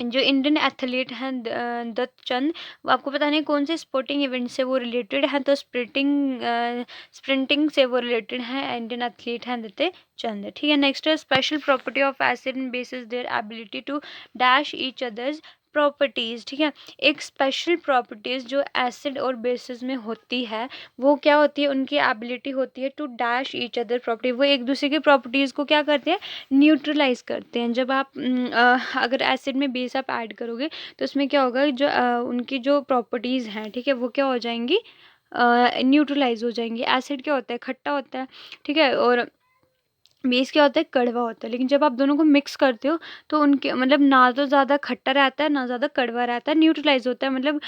जो इंडियन एथलीट हैं दत्त चंद, वो आपको पता नहीं कौन से स्पोर्टिंग इवेंट से वो रिलेटेड हैं? तो स्प्रिंटिंग से वो रिलेटेड हैं, इंडियन एथलीट हैं दत्त चंद। ठीक है, नेक्स्ट है, special property of acid and bases their ability to dash each others properties. ठीक है, एक स्पेशल प्रॉपर्टीज़ जो एसिड और बेसिस में होती है वो क्या होती है? उनकी एबिलिटी होती है to dash each other property. वो एक दूसरे की प्रॉपर्टीज़ को क्या करते हैं? न्यूट्रलाइज करते हैं। जब आप अगर एसिड में बेस आप ऐड करोगे तो उसमें क्या होगा? जो उनकी जो प्रॉपर्टीज़ हैं, ठीक है, वो क्या हो जाएंगी? न्यूट्रलाइज हो जाएंगी। एसिड क्या होता है? खट्टा होता है। ठीक है, और बेस क्या होता है? कड़वा होता है। लेकिन जब आप दोनों को मिक्स करते हो तो उनके मतलब ना तो ज़्यादा खट्टा रहता है ना ज़्यादा कड़वा रहता है, न्यूट्रलाइज होता है। मतलब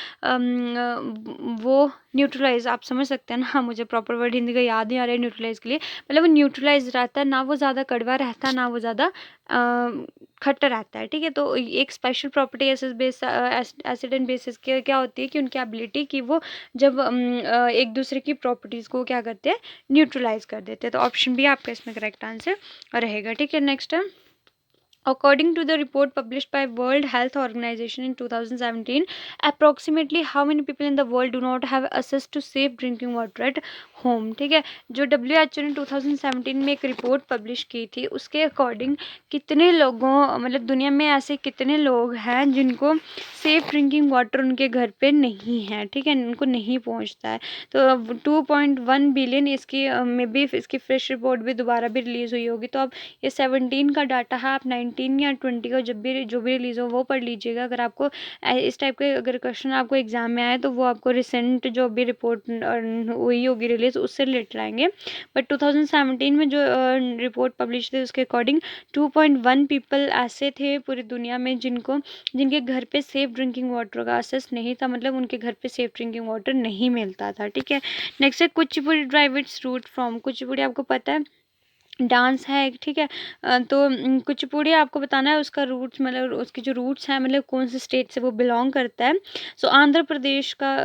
वो न्यूट्रलाइज आप समझ सकते हैं ना। मुझे प्रॉपर वर्ड हिंदी का याद नहीं आ रहा है न्यूट्रलाइज के लिए। मतलब वो न्यूट्रलाइज रहता है, ना वो ज़्यादा कड़वा रहता है ना वो ज़्यादा खट्टा रहता है। ठीक है, तो एक special property acid and basis की क्या होती है कि उनकी एबिलिटी कि वो जब एक दूसरे की प्रॉपर्टीज़ को क्या करते हैं? न्यूट्रलाइज कर देते हैं। तो ऑप्शन बी आपका इसमें करेक्ट आंसर रहेगा। ठीक है, नेक्स्ट है, according to the report published by World Health Organization in 2017, approximately how many people in the world do not have access to safe drinking water at home? ठीक है, जो WHO ने 2017 में एक रिपोर्ट पब्लिश की थी उसके अकॉर्डिंग कितने लोगों मतलब दुनिया में ऐसे कितने लोग हैं जिनको सेफ ड्रिंकिंग वाटर उनके घर पे नहीं है? ठीक है, उनको नहीं पहुंचता है। तो 2.1 बिलियन इसकी में भी इसकी फ्रेश रिपोर्ट भी दोबारा भी रिलीज़ हुई होगी। तो अब ये 17 का डाटा है, आप 19 या 20 का जब भी जो भी रिलीज़ हो वो पढ़ लीजिएगा। अगर आपको इस टाइप के अगर क्वेश्चन आपको एग्जाम में आए तो वो आपको रिसेंट जो भी रिपोर्ट हुई होगी रिलीज उससे रिलेटेड आएंगे। बट 2017 में जो रिपोर्ट पब्लिश थी उसके अकॉर्डिंग 2.1 पीपल ऐसे थे पूरी दुनिया में जिनके घर पे सेफ ड्रिंकिंग वाटर का एक्सेस नहीं था, मतलब उनके घर पे सेफ ड्रिंकिंग वाटर नहीं मिलता था। ठीक है, नेक्स्ट है, Kuchipudi derives its root from. Kuchipudi आपको पता है डांस है एक। ठीक है, तो कुचिपुड़ी आपको बताना है उसका रूट्स मतलब उसके जो रूट्स हैं मतलब कौन से स्टेट से वो बिलोंग करता है। सो आंध्र प्रदेश का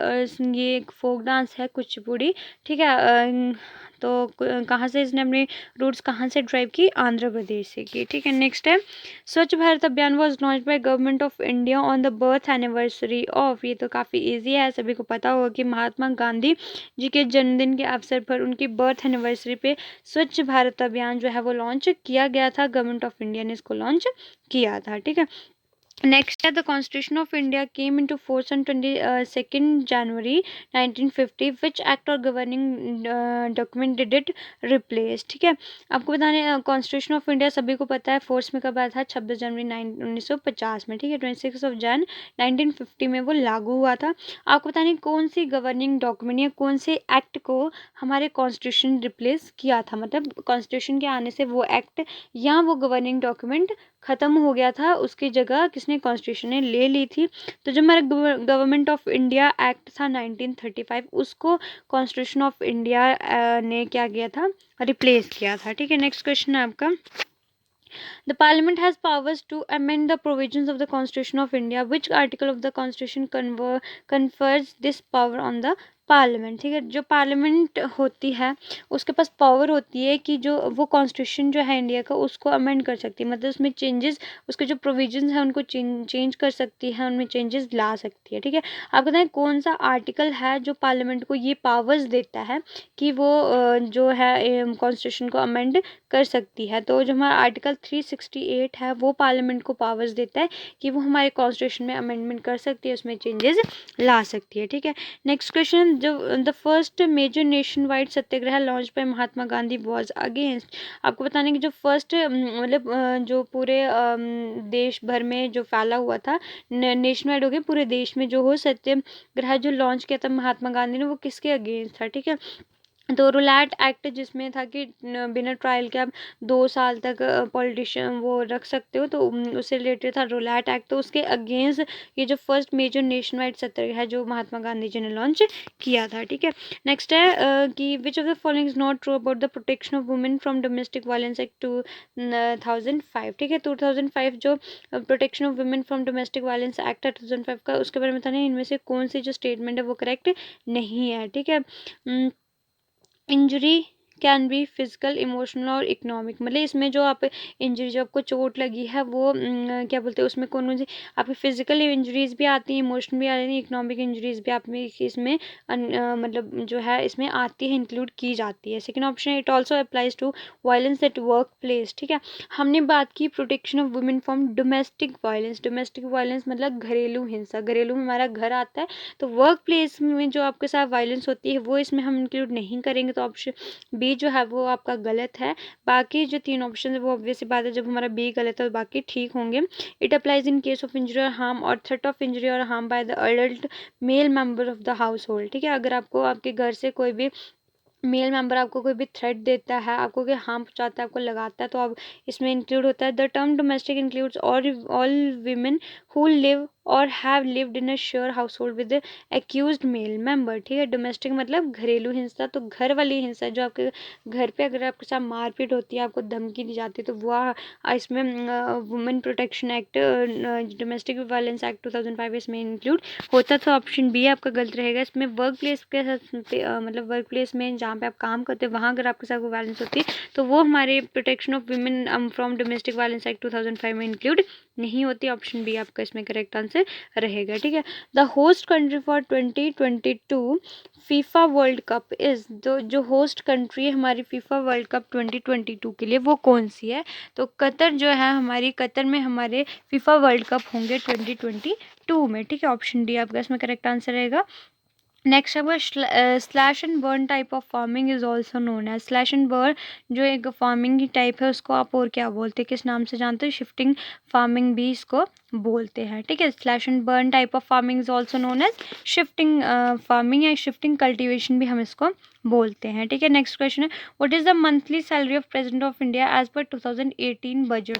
ये एक फोक डांस है कुचिपुड़ी। ठीक है, तो कहाँ से इसने अपने रूट्स कहाँ से ड्राइव की? आंध्र प्रदेश से की। ठीक है, नेक्स्ट है, स्वच्छ भारत अभियान was launch by government of India on the birth anniversary of. ये तो काफ़ी ईजी है, सभी को पता होगा कि महात्मा गांधी जी के जन्मदिन के अवसर पर उनकी बर्थ एनिवर्सरी पे स्वच्छ भारत अभियान जो है वो लॉन्च किया गया था। गवर्नमेंट ऑफ इंडिया ने इसको लॉन्च किया था। ठीक है, नेक्स्ट है, the constitution of India came into force on 22 January 1950 which act or governing document did it replace? ठीक है, आपको बताने कॉन्स्टिट्यूशन ऑफ इंडिया सभी को पता है फोर्स में कब आया था? 26 जनवरी 1950 में। ठीक है, 26 जन 1950 में वो लागू हुआ था। आपको बताने कौन सी गवर्निंग डॉक्यूमेंट या कौन से एक्ट को हमारे कॉन्स्टिट्यूशन रिप्लेस किया था? मतलब कॉन्स्टिट्यूशन के आने से वो एक्ट या वो गवर्निंग डॉक्यूमेंट ख़त्म हो गया था उसकी जगह किसने कॉन्स्टिट्यूशन ने ले ली थी। तो जो हमारा गवर्नमेंट ऑफ इंडिया एक्ट था 1935 उसको कॉन्स्टिट्यूशन ऑफ इंडिया ने क्या किया था, रिप्लेस किया था। ठीक है, नेक्स्ट क्वेश्चन है आपका, the parliament has powers to amend the provisions of the constitution of India. Which article of the constitution confers this power on the parliament. ठीक है, जो पार्लियामेंट होती है उसके पास पावर होती है कि जो वो कॉन्स्टिट्यूशन जो है इंडिया का उसको अमेंड कर सकती है, मतलब उसमें चेंजेस, उसके जो प्रोविजंस हैं उनको चेंज कर सकती है, उनमें चेंजेस ला सकती है। ठीक है, आप बताएं कौन सा आर्टिकल है जो पार्लियामेंट को ये पावर्स देता है कि वो जो है कॉन्स्टिट्यूशन को अमेंड कर सकती है। तो जो हमारा आर्टिकल 368 है वो पार्लियामेंट को पावर्स देता है कि वो हमारे कॉन्स्टिट्यूशन में अमेंडमेंट कर सकती है, उसमें चेंजेस ला सकती है। ठीक है, नेक्स्ट क्वेश्चन, जो the first major nationwide satyagraha launch by Mahatma Gandhi was against. आपको बताने कि जो फर्स्ट मतलब जो पूरे देश भर में जो फैला हुआ था, नेशन वाइड हो गया, पूरे देश में जो हो सत्याग्रह जो लॉन्च किया था महात्मा गांधी ने, वो किसके अगेंस्ट था। ठीक है, तो रूलैट एक्ट जिसमें था कि बिना ट्रायल के आप 2 साल तक पॉलिटिशियन वो रख सकते हो, तो उससे रिलेटेड था रूलैट एक्ट। तो उसके अगेंस्ट ये जो फर्स्ट मेजर नेशन वाइड सत्याग्रह है जो महात्मा गांधी जी ने लॉन्च किया था। ठीक है, नेक्स्ट है कि विच of the following is not true about the protection of women from domestic violence act 2005। ठीक है, 2005 जो protection of women from domestic violence act है 2005 का, उसके बारे में बताना है इनमें से कौन सी जो स्टेटमेंट है वो करेक्ट नहीं है। ठीक है, injury can be physical, emotional और इकोनॉमिक, मतलब इसमें जो आप इंजरी, जो आपको चोट लगी है वो क्या बोलते हैं, उसमें कौन कौन सी आपकी फिजिकल इंजरीज भी आती हैं, इमोशनल भी आती हैं, इकोनॉमिक इंजरीज भी आप में इसमें मतलब जो है इसमें आती है, इंक्लूड की जाती है। Second option, it also applies to violence at workplace. ठीक है, हमने बात की protection of women from domestic violence. Domestic violence मतलब घरेलू हिंसा, घरेलू में हमारा घर आता है, तो वर्क प्लेस में जो आपके साथ वायलेंस होती है वो इसमें हम इंक्लूड नहीं करेंगे, तो ऑप्शन बी जो है वो आपका गलत है। बाकी जो 3 ऑप्शन है वो ऑब्वियस सी बात है, जब हमारा बी गलत है तो बाकी ठीक होंगे। It applies in case of injury और हार्म और थ्रेट ऑफ इंजरी और harm by the adult male member of the house hold. ठीक है, अगर आपको आपके घर से कोई भी मेल मेंबर आपको कोई भी थ्रेट देता है, आपको कोई हार्म पहुंचाता है, आपको लगाता है, तो अब इसमें इंक्लूड होता है। The term domestic includes all women who live or have lived in a share household with accused male member. ठीक है, डोमेस्टिक मतलब घरेलू हिंसा, तो घर वाली हिंसा जो आपके घर पे अगर आपके साथ मारपीट होती है, आपको धमकी दी जाती है, तो वह इसमें women protection act, domestic violence act 2005 इसमें इंक्लूड होता। तो ऑप्शन बी आपका गलत रहेगा। इसमें वर्क प्लेस के मतलब वर्क प्लेस में जहाँ पे आप काम करते हैं वहाँ अगर आपके साथ कोई वायलेंस होती है तो वो हमारे protection of women from domestic violence act 2005 में इंक्लूड नहीं होती। ऑप्शन बी आपका इसमें करेक्ट आंसर रहेगा। ठीक है, the host country for 2022 FIFA world cup is, जो होस्ट कंट्री है हमारी फीफा वर्ल्ड कप 2022 के लिए वो कौन सी है। तो कतर जो है हमारी, कतर में हमारे फीफा वर्ल्ड कप होंगे 2022 में। ठीक है, ऑप्शन डी आपका इसमें करेक्ट आंसर रहेगा। नेक्स्ट आपका slash and burn type of farming is also known as. Slash and burn जो एक फार्मिंग की टाइप है उसको आप और क्या बोलते हैं, किस नाम से जानते हैं, शिफ्टिंग फार्मिंग भी इसको बोलते हैं। ठीक है, slash and burn type of farming is also known as shifting farming या शिफ्टिंग कल्टिवेशन भी हम इसको बोलते हैं। ठीक है, नेक्स्ट क्वेश्चन है, what is the monthly salary of president of India as per 2018 budget.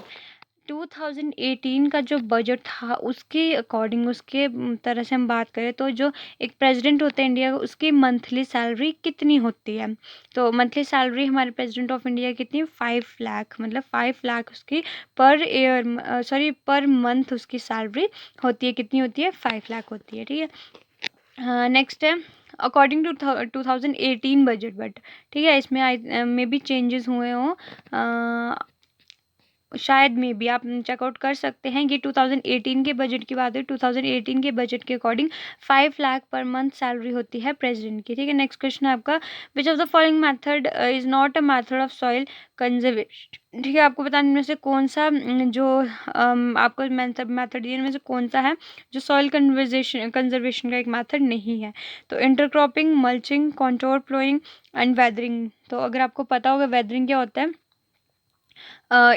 2018 का जो बजट था उसके अकॉर्डिंग, उसके तरह से हम बात करें तो जो एक प्रेसिडेंट होता है इंडिया का उसकी मंथली सैलरी कितनी होती है। तो मंथली सैलरी हमारे प्रेसिडेंट ऑफ इंडिया कितनी, 5 लाख, मतलब 5 लाख उसकी per year, sorry per month उसकी सैलरी होती है। कितनी होती है, 5 लाख होती है। ठीक है, नेक्स्ट है अकॉर्डिंग टू 2018 बजट, बट ठीक है इसमें में भी चेंजेस हुए हों, शायद में भी आप चेकआउट कर सकते हैं। ये 2018 के बजट की बात है, 2018 के बजट के according 5 lakh per month salary होती है प्रेसिडेंट की। ठीक है, नेक्स्ट क्वेश्चन है आपका, विच of the following method is not a method of soil conservation. ठीक है, आपको बताने में से कौन सा जो आपको मेथड दिए इनमें से कौन सा है जो सॉइल कंजर्वेशन का एक मेथड नहीं है। तो intercropping, mulching, contour ploughing and weathering. तो अगर आपको पता होगा वेदरिंग क्या होता है,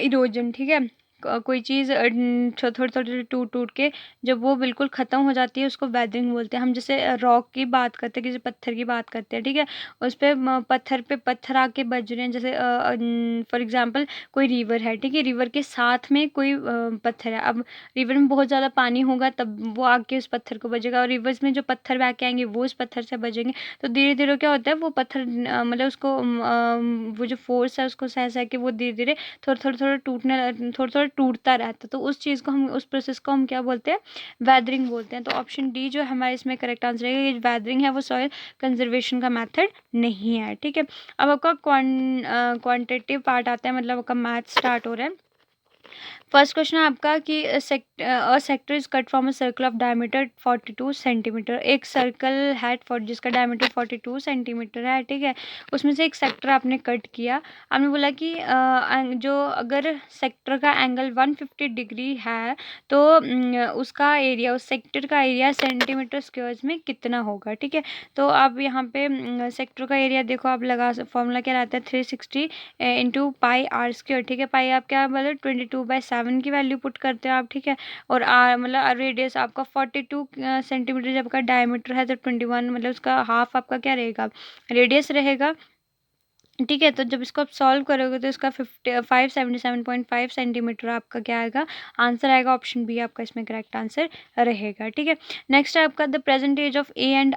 इरोजन। ठीक है, कोई चीज़ थोड़ी थोड़ी टूट टूट के जब वो बिल्कुल ख़त्म हो जाती है उसको वेदरिंग बोलते हैं। हम जैसे रॉक की बात करते हैं, किसी पत्थर की बात करते हैं, ठीक है, उस पे पत्थर पे पत्थर आके बज रहे हैं, जैसे फॉर एग्जांपल कोई रिवर है, ठीक है, रिवर के साथ में कोई पत्थर है। अब रिवर में बहुत ज़्यादा पानी होगा तब वो आके उस पत्थर को बजेगा, और रिवर्स में जो पत्थर बह के आएंगे वो उस पत्थर से बजेंगे। तो धीरे धीरे क्या होता है, वो पत्थर मतलब उसको वो जो फोर्स है उसको सह सह के वो धीरे धीरे थोड़ा थोड़ा टूटता रहता है। तो उस चीज़ को हम, उस प्रोसेस को हम क्या बोलते हैं, वेदरिंग बोलते हैं। तो ऑप्शन डी जो हमारे इसमें करेक्ट आंसर है, ये वेदरिंग है, वो सॉइल कंजर्वेशन का मेथड नहीं है, ठीक है। अब आपका क्वांटिटेटिव पार्ट आता है, मतलब आपका मैथ स्टार्ट हो रहा है। फर्स्ट क्वेश्चन है आपका कि a sector is cut from a circle of diameter 42 centimetre. एक सर्कल है जिसका डायमीटर 42 सेंटीमीटर है, ठीक है, उसमें से एक सेक्टर आपने कट किया। आपने बोला कि जो अगर सेक्टर का एंगल 150 डिग्री है तो उसका एरिया, उस सेक्टर का एरिया सेंटीमीटर स्क्वायर में कितना होगा, ठीक है। तो आप यहाँ पे सेक्टर का एरिया देखो, आप लगा फॉर्मूला क्या रहता है, 360 इंटू पाई आर स्क्वायर, ठीक है। पाई आप क्या मतलब 22/7 की वैल्यू पुट करते हो आप, ठीक है। और आर मतलब रेडियस आपका 42 सेंटीमीटर, जब का डायमीटर है तो 21 मतलब उसका हाफ आपका क्या रहेगा, रेडियस रहेगा, ठीक है। तो जब इसको आप सॉल्व करोगे तो इसका 577.5 सेंटीमीटर आपका क्या आएगा, आंसर आएगा। ऑप्शन बी आपका इसमें करेक्ट आंसर रहेगा, ठीक है। नेक्स्ट है आपका the present age of A and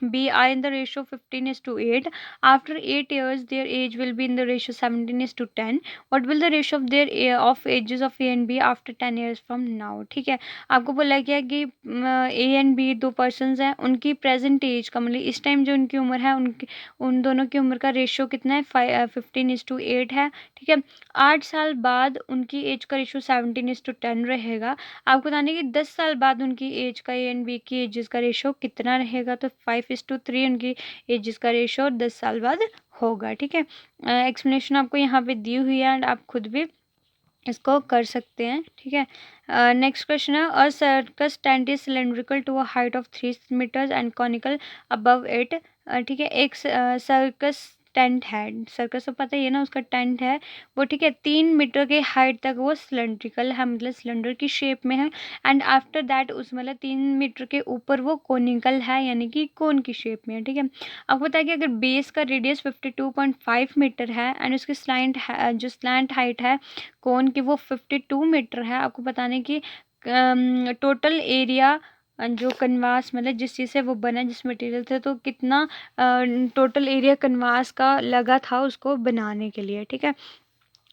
B are in the ratio 15:8। After 8 years their age will be in the ratio 17:10। What will the ratio of their of ages of A and B after 10 years from now, ठीक है। आपको बोला गया कि A and B दो persons हैं, उनकी present as का मतलब इस टाइम जो उनकी उम्र है, उनकी उन दोनों की उम्र का रेशियो कितना है, 15:8 है, ठीक है। 8 साल बाद उनकी एज का रेशियो 17:10 रहेगा। आपको बताने कि 10 साल बाद उनकी एज का, ए एंड बी की एजेस का रेशियो कितना रहेगा, तो 5:3 उनकी एजेस का रेशियो 10 साल बाद होगा, ठीक है। एक्सप्लेनेशन आपको यहाँ पे दी हुई है एंड आप खुद भी इसको कर सकते हैं, ठीक है। नेक्स्ट क्वेश्चन है a circus tent is cylindrical to a height of 3 meters and conical above it, ठीक है। एक सर्कस टेंट है, सर्कस तो पता ही है ना, उसका टेंट है वो, ठीक है, 3 मीटर के हाइट तक वो सिलेंड्रिकल है, मतलब सिलेंडर की शेप में है। एंड आफ्टर दैट उस मतलब 3 मीटर के ऊपर वो कोनिकल है, यानी कि कोन की शेप में है, ठीक है। आपको पता है कि अगर बेस का रेडियस 52.5 मीटर है एंड उसकी जो स्लैंट हाइट है कोन की वो 52 मीटर है, आपको बताने की टोटल एरिया जो कनवास मतलब जिस चीज़ से वो बना, जिस मटेरियल से, तो कितना टोटल एरिया कनवास का लगा था उसको बनाने के लिए, ठीक है।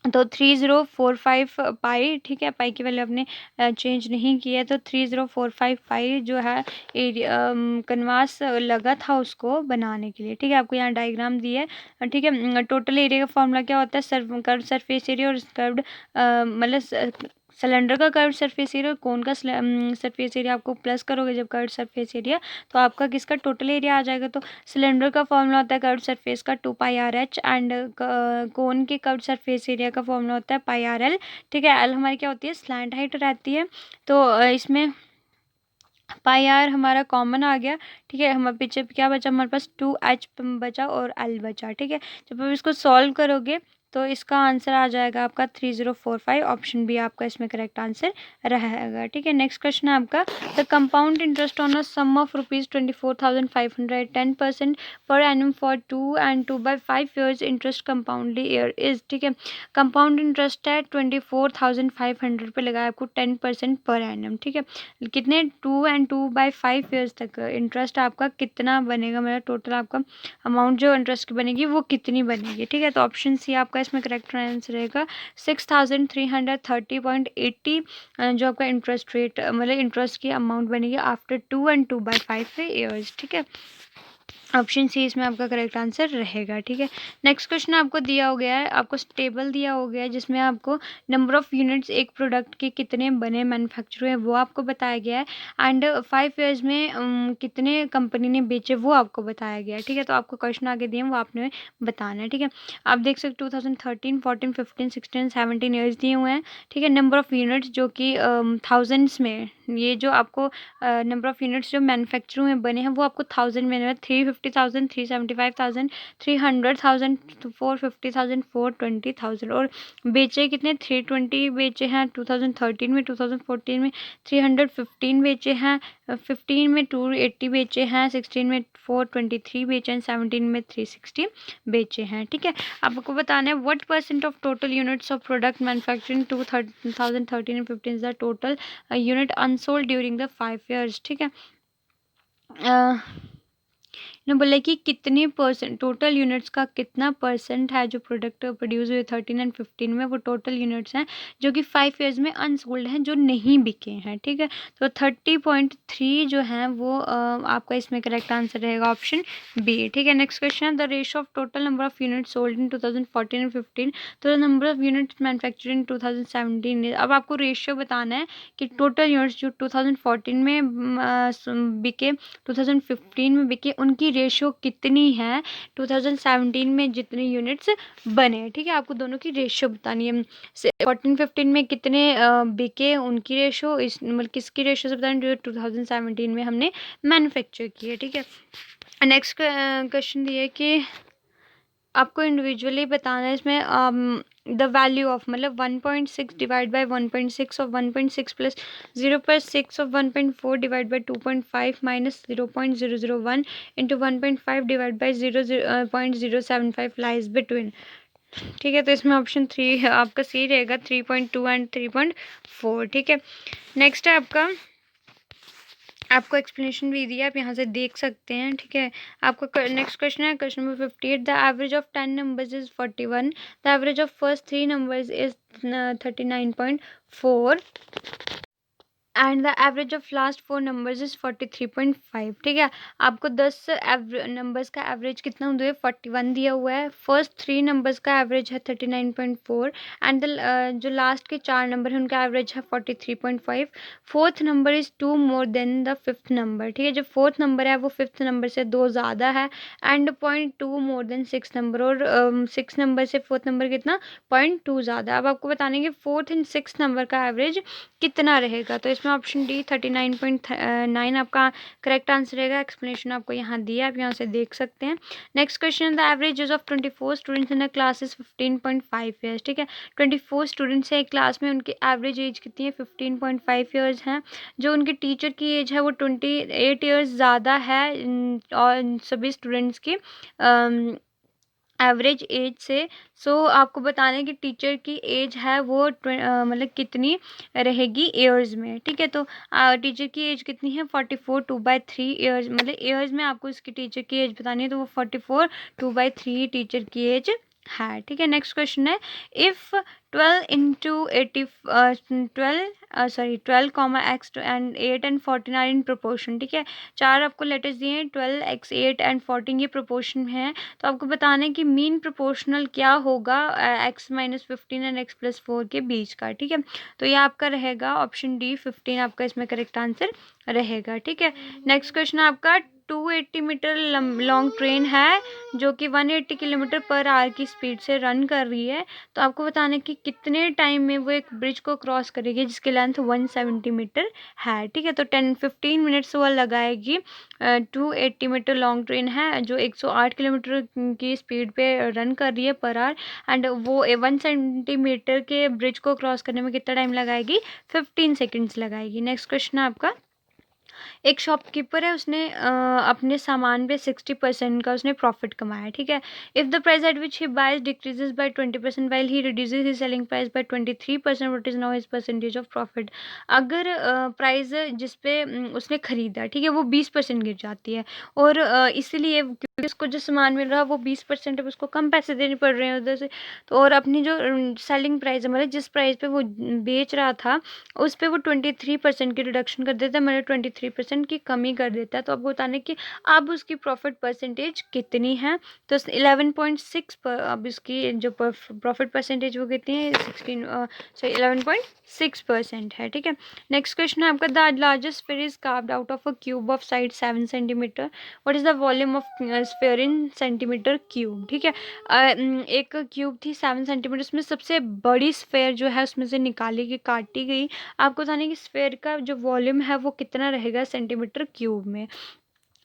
तो 3045 पाई, ठीक है, पाई की वैल्यू आपने चेंज नहीं की है, तो 3045 पाई जो है एरिया कनवास लगा था उसको बनाने के लिए, ठीक है। आपको यहाँ डायग्राम दी है, ठीक है। टोटल एरिया का फॉर्मूला क्या होता है, कर्व सरफेस एरिया और कर्व्ड मतलब सिलेंडर का कर्व सरफेस एरिया और कोन का सरफेस एरिया आपको प्लस करोगे जब कर्व सरफेस एरिया, तो आपका किसका टोटल एरिया आ जाएगा। तो सिलेंडर का फॉर्मूला होता है कर्व सरफेस का 2πRh एंड कोन के कर्व सरफेस एरिया का फॉर्मूला होता है πRl, ठीक है। एल हमारी क्या होती है, स्लैंट हाइट रहती है। तो इसमें πr हमारा कॉमन आ गया, ठीक है। हमारे पीछे क्या बचा, हमारे पास 2h बचा और l बचा, ठीक है। जब आप इसको सॉल्व करोगे तो इसका आंसर आ जाएगा आपका 3045। ऑप्शन बी आपका इसमें करेक्ट आंसर रहेगा, ठीक है। नेक्स्ट क्वेश्चन है आपका the compound interest on a sum of ₹24,500 10% per annum for 2 and 2/5 years interest compoundly year is, ठीक है। कंपाउंड इंटरेस्ट है 24,500 पे लगा है आपको 10% पर एनम, ठीक है। कितने 2 and 2/5 ईयर्स तक इंटरेस्ट आपका कितना बनेगा, मतलब टोटल आपका अमाउंट जो इंटरेस्ट की बनेगी वो कितनी बनेगी, ठीक है। तो ऑप्शन सी आपका इसमें करेक्ट आंसर रहेगा 6,330.80 जो आपका इंटरेस्ट रेट मतलब इंटरेस्ट की अमाउंट बनेगी आफ्टर 2 and 2/5 ईयर्स, ठीक है। ऑप्शन सी इसमें आपका करेक्ट आंसर रहेगा, ठीक है। नेक्स्ट क्वेश्चन आपको दिया हो गया है, आपको टेबल दिया हो गया है जिसमें आपको नंबर ऑफ यूनिट्स एक प्रोडक्ट के कितने बने मैन्युफैक्चर हुए वो आपको बताया गया है एंड 5 ईयर्स में कितने कंपनी ने बेचे वो आपको बताया गया है, ठीक है। तो आपको क्वेश्चन आगे दिए वो आपने बताना है, ठीक है। आप देख सकते 2013, 14, 15, 16, 17 ईयर्स दिए हुए हैं, ठीक है। नंबर ऑफ यूनिट्स जो कि थाउजेंड्स में ये जो आपको नंबर ऑफ़ यूनिट्स जो मैन्युफैक्चर में बने हैं वो आपको 1000 में 350,000, 375,000, 300,000, 450,000, 420,000 और बेचे कितने 320 बेचे हैं 2013 में, 2014 में 315 बेचे हैं, 15 में 280 बेचे हैं, 16 में 423 बेचे हैं, 17 में 360 बेचे हैं। ठीक है, आपको बताना है what percent of total units of product manufacturing 2013 and 15 is the total unit unsold during the 5 years। ठीक है, ने बोला कि कितने परसेंट टोटल यूनिट्स का कितना परसेंट है जो प्रोडक्ट प्रोड्यूस हुए 13 एंड 15 में, वो टोटल यूनिट्स हैं जो कि 5 years में अनसोल्ड हैं, जो नहीं बिके हैं। ठीक है, तो 30.3 जो हैं वो आपका इसमें करेक्ट आंसर रहेगा ऑप्शन बी। ठीक है, next question, the ratio of total number of units sold in 2014 and 15 तो the number of units manufactured in 2017। अब आपको रेशियो बताना है कि टोटल यूनिट्स जो 2014 में बिके, 2015 में बिके, उनकी रेशियो कितनी है 2017 में जितने यूनिट्स बने। ठीक है, आपको दोनों की रेशियो बतानी है। 14-15 में कितने बिके उनकी रेशियो, इस मतलब किसकी रेशियो से बतानी जो 2017 में हमने मैन्युफैक्चर की है। ठीक है, नेक्स्ट क्वेश्चन ये है कि आपको इंडिविजुअली बताना है इसमें द वैल्यू ऑफ मतलब 1.6 divide by 1.6 of 1.6 plus 0.6 of 1.4 divide by 2.5 minus 0.001 into 1.5 divide by 0.075 lies between. ठीक है, तो इसमें ऑप्शन 3 है आपका सी रहेगा, 3.2 एंड 3.4। ठीक है, नेक्स्ट है आपको एक्सप्लेनेशन भी दिया, आप यहाँ से देख सकते हैं। ठीक है, आपका नेक्स्ट क्वेश्चन है question number 58, the average of 10 numbers is 41, the average of first 3 numbers is 39.4 and the average of last 4 numbers is 43.5। ठीक है, आपको 10 नंबर्स का एवरेज कितना हुआ है 41 दिया हुआ है, फर्स्ट 3 नंबर्स का एवरेज है 39.4 एंड जो लास्ट के 4 नंबर हैं उनका एवरेज है 43.5, fourth number is 2 more than the fifth number. ठीक है, जो फोर्थ नंबर है वो फिफ्थ नंबर से 2 ज़्यादा है एंड 0.2 मोर देन 6 नंबर, और 6 नंबर से फोर्थ नंबर कितना 0.2 ज़्यादा। अब आपको बताने कि फोर्थ एंड 6 नंबर का एवरेज कितना रहेगा, तो इसमें ऑप्शन डी 39.9 आपका करेक्ट आंसर रहेगा। एक्सप्लेनेशन आपको यहाँ दिया, आप यहाँ से देख सकते हैं। Next question, the average age of 24 students in a class is 15.5 years. ठीक है, 24 स्टूडेंट्स है एक क्लास में, उनकी एवरेज एज कितनी है 15.5 ईयर्स है। जो उनके टीचर की एज है वो 28 ईयर्स ज़्यादा है और सभी स्टूडेंट्स की एवरेज एज से। सो आपको बताना है कि टीचर की एज है वो मतलब कितनी रहेगी ईयर्स में। ठीक है, तो टीचर की एज कितनी है 44 2/3 ईयर्स, मतलब ईयर्स में आपको इसकी टीचर की एज बतानी है, तो वो 44 2/3 टीचर की एज है। ठीक है, नेक्स्ट क्वेश्चन है, if 12 into 80 12 comma x and 8 and 14 are in proportion. ठीक है, 4 आपको लेटर्स दिए हैं 12 x 8 एंड 14 ये प्रोपोर्शन है, तो आपको बताना है कि मीन प्रोपोर्शनल क्या होगा x minus 15 and x plus 4 के बीच का। ठीक है, तो ये आपका रहेगा ऑप्शन डी 15 आपका इसमें करेक्ट आंसर रहेगा। ठीक है, नेक्स्ट क्वेश्चन आपका 280 मीटर लॉन्ग ट्रेन है जो कि 180 किलोमीटर पर आवर की स्पीड से रन कर रही है, तो आपको बताना है कि कितने टाइम में वो एक ब्रिज को क्रॉस करेगी जिसकी लेंथ 170 मीटर है। ठीक है, तो 15 मिनट्स वो लगाएगी। 280 मीटर लॉन्ग ट्रेन है जो 108 किलोमीटर की स्पीड पे रन कर रही है पर आवर, एंड वो 170 मीटर के ब्रिज को क्रॉस करने में कितना टाइम लगाएगी 15 सेकेंड्स लगाएगी। नेक्स्ट क्वेश्चन है आपका, एक शॉपकीपर है, उसने अपने सामान पे 60% का उसने प्रॉफिट कमाया। ठीक है, if the price at which he buys decreases by 20% while he reduces his selling price by 23%, what is now his percentage of profit. अगर प्राइस जिस पे उसने खरीदा, ठीक है, वो 20% गिर जाती है और इसीलिए क्योंकि उसको जो सामान मिल रहा है वो 20% है, उसको कम पैसे देने पड़ रहे हैं उधर से, तो और अपनी जो सेलिंग प्राइस है मतलब जिस प्राइस पे वो बेच रहा था उस पे वो 23% की रिडक्शन कर देता है, मतलब 23% की कमी कर देता है। तो आपको बताना है कि अब उसकी प्रॉफिट परसेंटेज कितनी है, तो 11.6 पर अब इसकी जो प्रॉफिट परसेंटेज वो कितनी है 11.6% है। ठीक है, नेक्स्ट क्वेश्चन है आपका, the largest sphere is carved out of a cube of side 7 centimetre, what is the volume of sphere in centimetre cube, ठीक है। एक क्यूब थी 7 सेंटीमीटर, उसमें सबसे बड़ी स्फेयर जो है उसमें से निकाली गई, काटी गई। आपको बताना है कि स्फेयर का जो वॉल्यूम है वो कितना रहेगा सेंटीमीटर क्यूब में।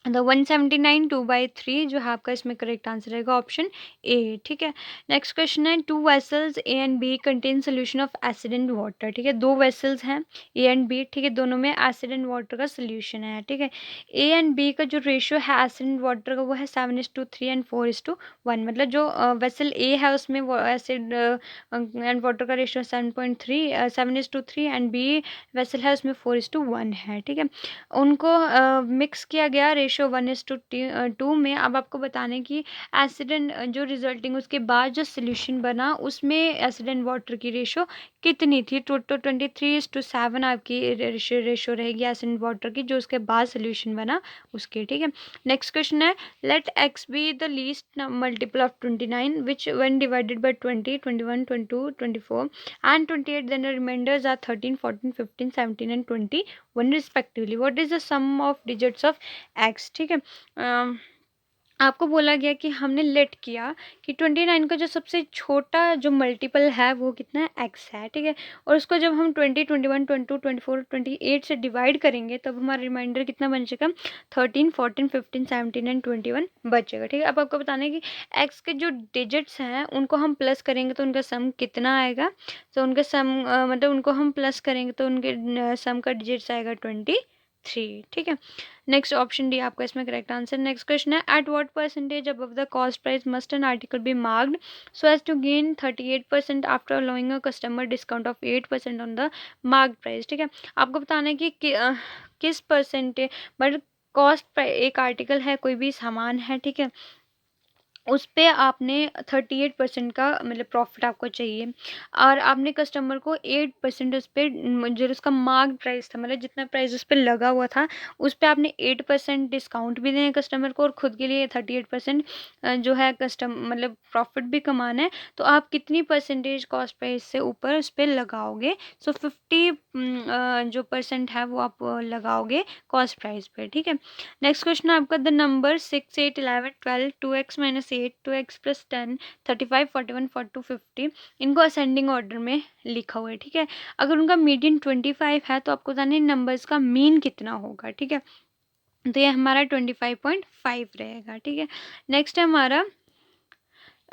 द 179 2/3 जो है आपका इसमें करेक्ट आंसर रहेगा ऑप्शन ए, ठीक है। नेक्स्ट क्वेश्चन है, two vessels A and B contain solution of acid and water, ठीक है। दो वेसल्स हैं ए एंड बी, ठीक है, दोनों में एसिड एंड वाटर का सोल्यूशन है, ठीक है। ए एंड बी का जो रेशियो है एसिड एंड वाटर का वो है 7:3 एंड 4:1। मतलब जो वेसल ए है उसमें वो एसिड एंड वाटर का रेशियो 7:3 एंड बी वेसल है उसमें 4:1 है, ठीक है। उनको मिक्स किया गया रेशियो 1:2 में। अब आपको बताने की एसिड एंड जो रिजल्टिंग उसके बाद जो सोल्यूशन बना उसमें एसिड एंड वाटर की रेशियो कितनी थी। तो 23:7 आपकी रेशियो रहेगी एसिड एंड वाटर की जो उसके बाद सोल्यूशन बना उसके, ठीक है। नेक्स्ट क्वेश्चन है, let x be the least multiple of 29 which when divided by 20, 21, 22, 24 and 28 then the remainders are 13, 14, 15, 17 and 21 respectively. What is the sum of digits of x, ठीक है। आपको बोला गया कि हमने लेट किया कि 29 का जो सबसे छोटा जो मल्टीपल है वो कितना है, x है, ठीक है। और उसको जब हम 20, 21, 22, 24, 28 से डिवाइड करेंगे तब हमारा रिमाइंडर कितना बन जाएगा, 13, 14, 15, 17 एंड 21 बचेगा, ठीक है। अब आपको बताना है कि x के जो डिजिट्स हैं उनको हम प्लस करेंगे तो उनका सम कितना आएगा। तो उनका सम मतलब उनको हम प्लस करेंगे तो उनके सम का डिजिट्स आएगा 23, ठीक है। नेक्स्ट ऑप्शन डी आपका इसमें करेक्ट आंसर। नेक्स्ट क्वेश्चन है, at what percentage above the cost price must an article be marked so as to gain 38% after allowing a customer discount of 8% on the marked price, ठीक है। आपको बताना है कि किस परसेंटेज बट कॉस्ट, एक article है, कोई भी सामान है, ठीक है, उस पे आपने 38% का मतलब प्रॉफिट आपको चाहिए और आपने कस्टमर को 8% उस पर जो उसका मार्क प्राइस था मतलब जितना प्राइस उस पर लगा हुआ था उस पर आपने 8% डिस्काउंट भी देना है कस्टमर को और खुद के लिए 38% जो है मतलब प्रॉफिट भी कमाना है। तो आप कितनी परसेंटेज कॉस्ट प्राइस से ऊपर उस पर लगाओगे। सो 50 जो परसेंट है वो आप लगाओगे कॉस्ट प्राइस पर, ठीक है। नेक्स्ट क्वेश्चन है आपका, द नंबर 6, 8, 11, 12, 2x - 8, 2x + 10, 35, 41, 42, 50 इनको असेंडिंग ऑर्डर में लिखा हुआ है, ठीक है। अगर उनका मीडियन 25 है तो आपको बताना है नंबर्स का मीन कितना होगा, ठीक है। तो ये हमारा 25.5 रहेगा, ठीक है। नेक्स्ट है हमारा,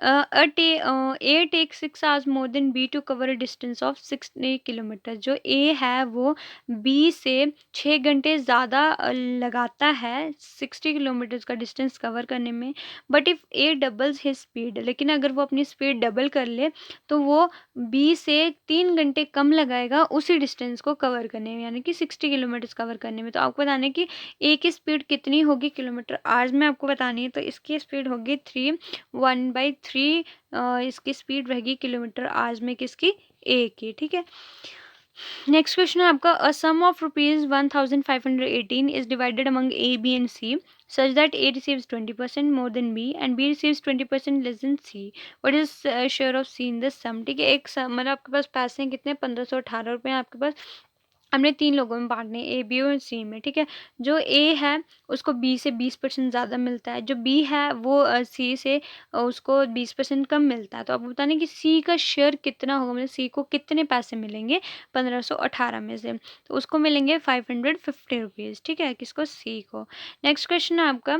A takes 6 hours more than B to cover a distance of 60 kilometre. जो A है वो B से 6 घंटे ज़्यादा लगाता है 60 किलोमीटर्स का डिस्टेंस कवर करने में। But if A doubles his speed, लेकिन अगर वो अपनी स्पीड डबल कर ले तो वो B से 3 घंटे कम लगाएगा उसी डिस्टेंस को कवर करने में, यानी कि 60 किलोमीटर्स कवर करने में। तो आपको बताना है कि A की स्पीड कितनी होगी किलोमीटर आवर्स में आपको बतानी है। तो इसकी स्पीड होगी 1/3 इसकी स्पीड रहेगी किलोमीटर आवर्स में किसकी, ए की, ठीक है। नेक्स्ट क्वेश्चन है आपका, a sum of ₹1518 is divided among A B and C such that A receives 20% more than B and B receives 20% less than C. What is share of C in this sum, ठीक है। एक मतलब आपके पास पैसे हैं कितने, 1518 रुपये आपके पास, हमने 3 लोगों में बांटने, ए बी और सी में, ठीक है। जो ए है उसको बी से 20% ज़्यादा मिलता है, जो बी है वो सी से उसको 20% कम मिलता है। तो अब बताने कि सी का शेयर कितना होगा, मतलब सी को कितने पैसे मिलेंगे 1518 में से। तो उसको मिलेंगे 550 रुपीज़, ठीक है, किसको, सी को। नेक्स्ट क्वेश्चन है आपका,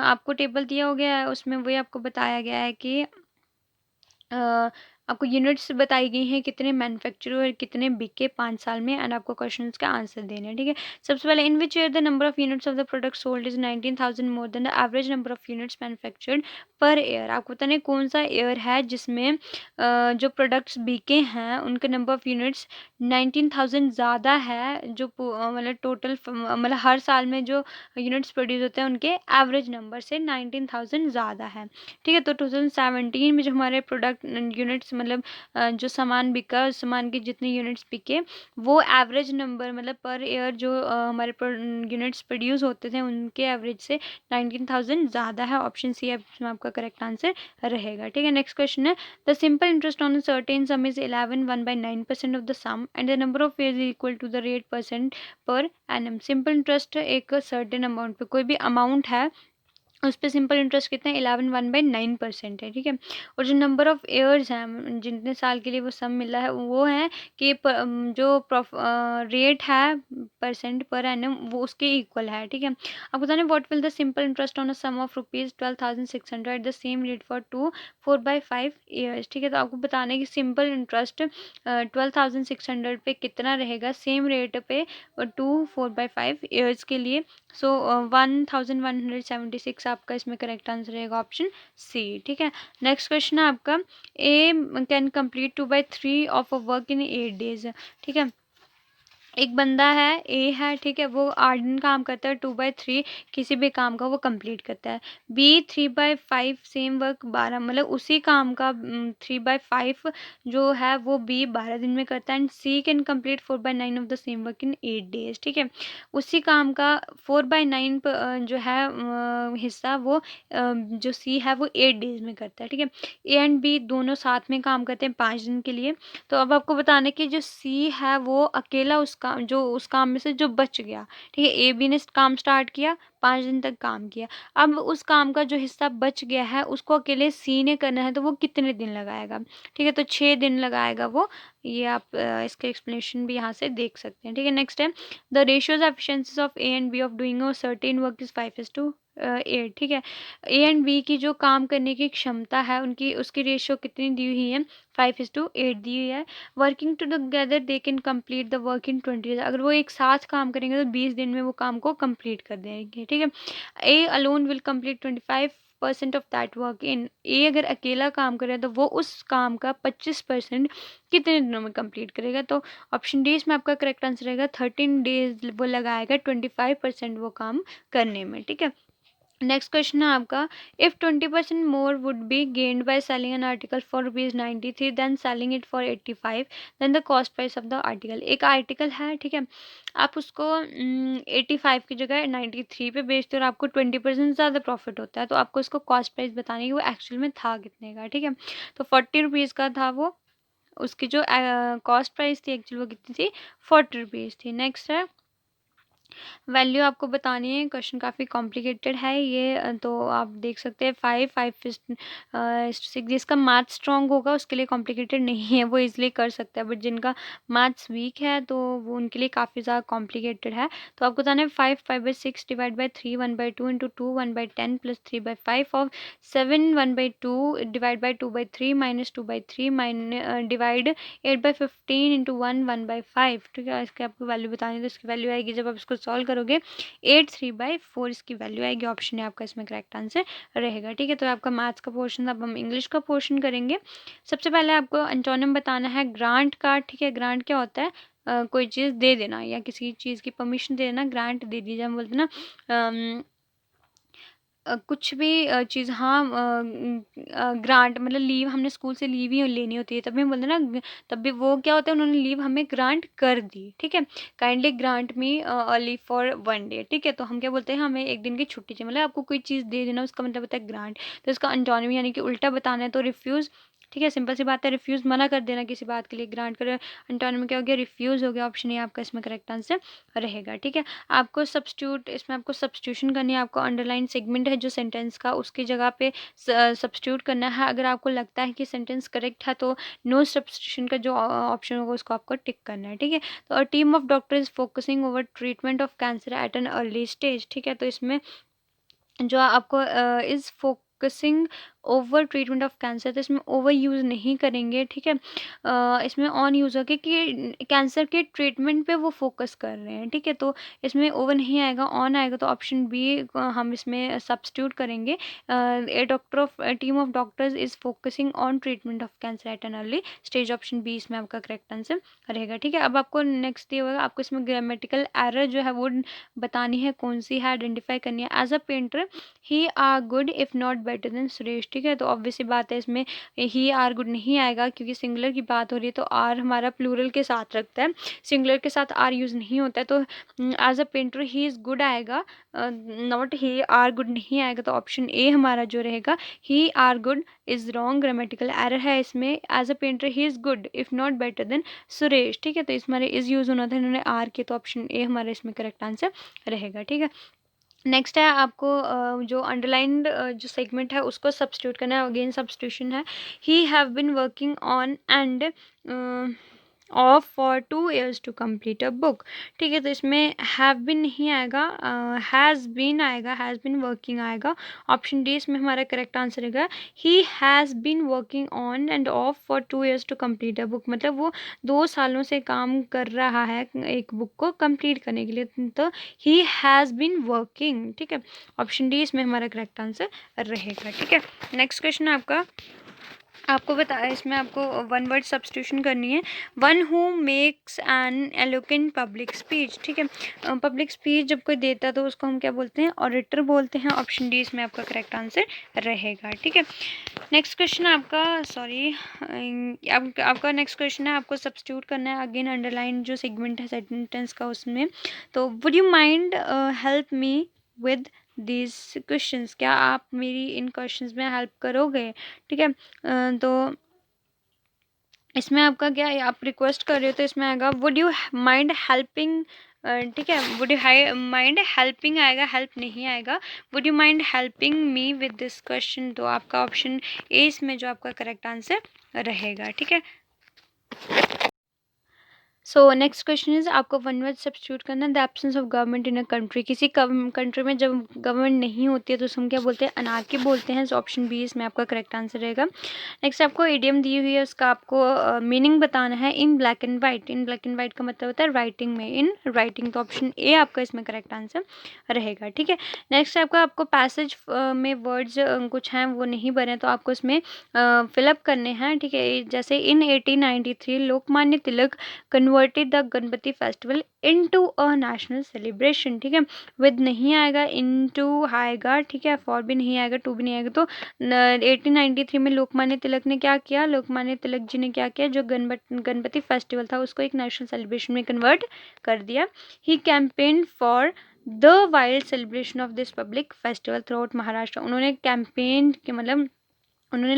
आपको टेबल दिया हो गया है उसमें वही आपको बताया गया है कि आपको यूनिट्स बताई गई हैं कितने मैन्युफैक्चर और कितने बिके 5 साल में एंड आपको क्वेश्चंस का आंसर देने हैं, ठीक है। सबसे पहले, in which year the number of units of the product sold is 19,000 more than the average number of units manufactured per year. आपको पता नहीं कौन सा ईयर है जिसमें जो प्रोडक्ट्स बिके हैं उनके नंबर ऑफ यूनिट्स 19,000 ज़्यादा है जो मतलब टोटल मतलब हर साल में जो यूनिट्स प्रोड्यूस होते हैं उनके एवरेज नंबर से 19,000 ज़्यादा है, ठीक है। तो 2017 में जो हमारे प्रोडक्ट यूनिट्स मतलब जो सामान बिका उस सामान के जितने यूनिट्स बिके वो एवरेज नंबर मतलब पर ईयर जो हमारे यूनिट्स प्रोड्यूस होते थे उनके एवरेज से 19,000 ज़्यादा है। ऑप्शन सी है इसमें आपका करेक्ट आंसर रहेगा, ठीक है। नेक्स्ट क्वेश्चन है, the simple interest on certain sum is 11 1/9% of the sum and the number of years equal to the rate % per annum. Simple interest एक सर्टेन अमाउंट पे कोई भी अमाउंट है उस पे सिंपल इंटरेस्ट कितना है 11/9% है, ठीक है। और जो नंबर ऑफ ईयर्स हैं जितने साल के लिए वो सम मिला है वो है कि जो रेट है परसेंट पर एनम वो उसके इक्वल है, ठीक है। अब बताना what will the simple interest on a sum of ₹12,600 at the same rate for 4/5 years, ठीक है। तो आपको बताना है कि सिंपल इंटरेस्ट 12,600 पे कितना रहेगा सेम रेट पे 4/5 ईयर्स के लिए। सो 1176 आपका इसमें करेक्ट आंसर रहेगा ऑप्शन सी, ठीक है। नेक्स्ट क्वेश्चन है आपका, A can complete 2/3 of a work in 8 days, ठीक है। एक बंदा है ए है, ठीक है, वो 8 दिन काम करता है, 2/3 किसी भी काम का वो कंप्लीट करता है। बी 3/5 सेम वर्क 12 मतलब उसी काम का 3/5 जो है वो बी 12 दिन में करता है। And she can complete 4/9 of the same work in 8 days, ठीक है। उसी काम का 4/9 जो है हिस्सा वो जो सी है वो 8 डेज में करता है, ठीक है। ए एंड बी दोनों साथ में काम करते हैं 5 दिन के लिए। तो अब आपको बताना है कि जो सी है वो अकेला उस काम जो उस काम में से जो बच गया, ठीक है। ए बी ने काम स्टार्ट किया, 5 दिन तक काम किया। अब उस काम का जो हिस्सा बच गया है उसको अकेले सी ने करना है, तो वो कितने दिन लगाएगा, ठीक है। तो 6 दिन लगाएगा वो। ये आप इसका एक्सप्लेनेशन भी यहाँ से देख सकते हैं, ठीक है। नेक्स्ट है the ratios efficiencies of A and B of doing a certain work is 5:8, ठीक है। ए एंड बी की जो काम करने की क्षमता है उनकी उसकी रेशियो कितनी दी हुई है 5:8 दी हुई है। Working together they can complete the work in 20 days, अगर वो एक साथ काम करेंगे तो 20 दिन में वो काम को कंप्लीट कर देंगे, ठीक है। A alone will complete 25% of that work in, A अगर अकेला काम करे तो वो उस काम का 25% कितने दिनों में कंप्लीट करेगा। तो ऑप्शन डी इसमें आपका करेक्ट आंसर रहेगा 13 डेज वो लगाएगा 25% वो काम करने में, ठीक है। नेक्स्ट क्वेश्चन है आपका, if 20% more would be gained by selling an article for ₹93 then selling it for 85, then the cost price of the article. एक आर्टिकल है, ठीक है, आप उसको 85 की जगह 93 पे बेचते हो और आपको 20% ज़्यादा प्रॉफिट होता है, तो आपको उसको कॉस्ट प्राइस बतानी है कि वो एक्चुअल में था कितने का, ठीक है। तो ₹40 का था वो, उसकी जो कॉस्ट प्राइस थी एक्चुअल वो कितनी थी ₹40 थी। नेक्स्ट है वैल्यू आपको बतानी है, क्वेश्चन काफ़ी कॉम्प्लिकेटेड है ये, तो आप देख सकते हैं 5 जिसका मैथ स्ट्रॉन्ग होगा उसके लिए कॉम्प्लिकेटेड नहीं है, वो इजीली कर सकता है, बट जिनका मैथ्स वीक है तो वो उनके लिए काफ़ी ज़्यादा कॉम्प्लिकेटेड है। तो आपको बताना है 5/6 divide by 3 1/2 into 2 1/10 plus 3/5 of 7 1/2 divide by 2/3 minus 2/3 divide 8/15 into 1 1/5, ठीक है। इसकी आपको वैल्यू बतानी है, तो इसकी वैल्यू आएगी जब आप इसको सॉल्व करोगे 8/3/4 इसकी वैल्यू आएगी। ऑप्शन है आपका इसमें करेक्ट आंसर रहेगा, ठीक है। तो आपका मैथ्स का पोर्शन, अब हम इंग्लिश का पोर्शन करेंगे। सबसे पहले आपको एंटोनिम बताना है ग्रांट का, ठीक है। ग्रांट क्या होता है, कोई चीज़ दे देना या किसी चीज़ की परमिशन दे देना, ग्रांट दे दीजिए, हम बोलते हैं ना कुछ भी चीज़, हाँ ग्रांट मतलब लीव, हमने स्कूल से लीव ही लेनी होती है तभी हम बोलते हैं ना, तब भी वो क्या होता है उन्होंने लीव हमें ग्रांट कर दी, ठीक है। Kindly grant me a leave for 1 day, ठीक है। तो हम क्या बोलते हैं हमें एक दिन की छुट्टी चाहिए, मतलब आपको कोई चीज़ दे देना उसका मतलब होता है ग्रांट। तो इसका एंटोनिम यानी कि उल्टा बताना है तो रिफ्यूज़, ठीक है। सिंपल सी बात है, रिफ्यूज़ मना कर देना किसी बात के लिए, ग्रांट कर एंटोनिम क्या हो गया रिफ्यूज़ हो गया। ऑप्शन ए आपका इसमें करेक्ट आंसर रहेगा, ठीक है। आपको सब्स्टिट्यूट, इसमें आपको सब्स्टिट्यूशन करनी है, आपको अंडरलाइन सेगमेंट है जो सेंटेंस का उसकी जगह पे सब्स्टिट्यूट करना है। अगर आपको लगता है कि सेंटेंस करेक्ट है तो नो सब्स्टिट्यूशन का जो ऑप्शन होगा उसको आपको टिक करना है, ठीक है। तो a team of doctor is focusing over treatment of cancer at an early stage, ठीक है। तो इसमें जो आपको is focusing over treatment of cancer, तो इसमें ओवर यूज़ नहीं करेंगे, ठीक है। इसमें ऑन यूज़ होगा कि कैंसर के ट्रीटमेंट पे वो फोकस कर रहे हैं, ठीक है। तो इसमें ओवर नहीं आएगा, ऑन आएगा, तो ऑप्शन बी हम इसमें सब्स्टिट्यूट करेंगे। A doctor of team of doctors is focusing on treatment of cancer at an early stage, option B इसमें आपका करेक्ट आंसर रहेगा, ठीक है। अब आपको नेक्स्ट ये होगा, आपको इसमें ग्रामेटिकल एरर जो है वो बतानी है, कौन सी है आइडेंटिफाई करनी है। As a painter he are good if not better than Suresh, ठीक है। तो ऑब्वियस सी बात है इसमें ही आर गुड नहीं आएगा क्योंकि सिंगुलर की बात हो रही है, तो आर हमारा प्लूरल के साथ रखता है, सिंगुलर के साथ आर यूज़ नहीं होता है। तो as a painter he is good आएगा, नॉट ही आर गुड नहीं आएगा। तो ऑप्शन ए हमारा जो रहेगा he are good is wrong, grammatical error है इसमें। As a painter he is good if not better than Suresh, ठीक है। तो इस हमारे इज़ यूज़ होना था, इन्होंने आर के, तो ऑप्शन ए हमारा इसमें करेक्ट आंसर रहेगा, ठीक है। नेक्स्ट है आपको जो अंडरलाइंड जो सेगमेंट है उसको सब्स्टिट्यूट करना है, अगेन सब्स्टिट्यूशन है। He have been working on and off for 2 years to complete a book. ठीक है, तो इसमें हैव बीन नहीं आएगा, हैज़ बीन आएगा, हैज़ बीन वर्किंग आएगा। ऑप्शन डी इसमें हमारा करेक्ट आंसर है। He has been working on and off for 2 years to complete a book, मतलब वो 2 सालों से काम कर रहा है एक बुक को कंप्लीट करने के लिए, तो ही हैज़ बीन वर्किंग। ठीक है, ऑप्शन डी इसमें हमारा करेक्ट आंसर रहेगा। ठीक है, नेक्स्ट क्वेश्चन आपका, आपको बताया इसमें आपको वन वर्ड सब्स्टिट्यूशन करनी है। One who makes an eloquent public speech. ठीक है, पब्लिक स्पीच जब कोई देता है तो उसको हम क्या बोलते हैं, ऑरेटर बोलते हैं। ऑप्शन डी इसमें आपका करेक्ट आंसर रहेगा। ठीक है, नेक्स्ट क्वेश्चन आपका, सॉरी, आपका नेक्स्ट क्वेश्चन है, आपको सब्स्टिट्यूट करना है अगेन अंडरलाइन जो सेगमेंट है सेंटेंस का उसमें। तो would you mind help me with these questions, क्या आप मेरी इन क्वेश्चंस में हेल्प करोगे? ठीक है, तो इसमें आपका क्या है, आप रिक्वेस्ट कर रहे हो तो इसमें आएगा वुड यू माइंड हेल्पिंग। ठीक है, वुड यू माइंड हेल्पिंग आएगा, हेल्प नहीं आएगा। Would you mind helping me with this question, तो आपका ऑप्शन ए इसमें जो आपका करेक्ट आंसर रहेगा। ठीक है, सो नेक्स्ट क्वेश्चन इज, आपको वन वर्ड सब्स्टिट्यूट करना है। The absence of government in a country, किसी कंट्री में जब गवर्नमेंट नहीं होती है तो उसे हम क्या बोलते हैं, अनार्की बोलते हैं। सो ऑप्शन बी इसमें आपका करेक्ट आंसर रहेगा। नेक्स्ट आपको इडियम दी हुई है, उसका आपको मीनिंग बताना है in black and white. In black and white का मतलब होता है राइटिंग में, इन राइटिंग, तो ऑप्शन ए आपका इसमें करेक्ट आंसर रहेगा। ठीक है, नेक्स्ट आपको पैसेज में वर्ड्स कुछ हैं वो नहीं बने तो आपको इसमें फिलअप करने हैं। ठीक है, जैसे in 1893 Lokmanya Tilak converted the Ganapati festival into a national celebration. ठीक है, विद नहीं आएगा, इनटू आएगा। ठीक है, फॉर भी नहीं आएगा, टू भी नहीं आएगा। तो 1893 में लोकमान्य तिलक ने क्या किया, लोकमान्य तिलक जी ने क्या किया, जो गणपति फेस्टिवल था उसको एक नेशनल सेलिब्रेशन में कन्वर्ट कर दिया। He campaign for the wild celebration of this public festival throughout Maharashtra. उन्होंने कैंपेन के मतलब उन्होंने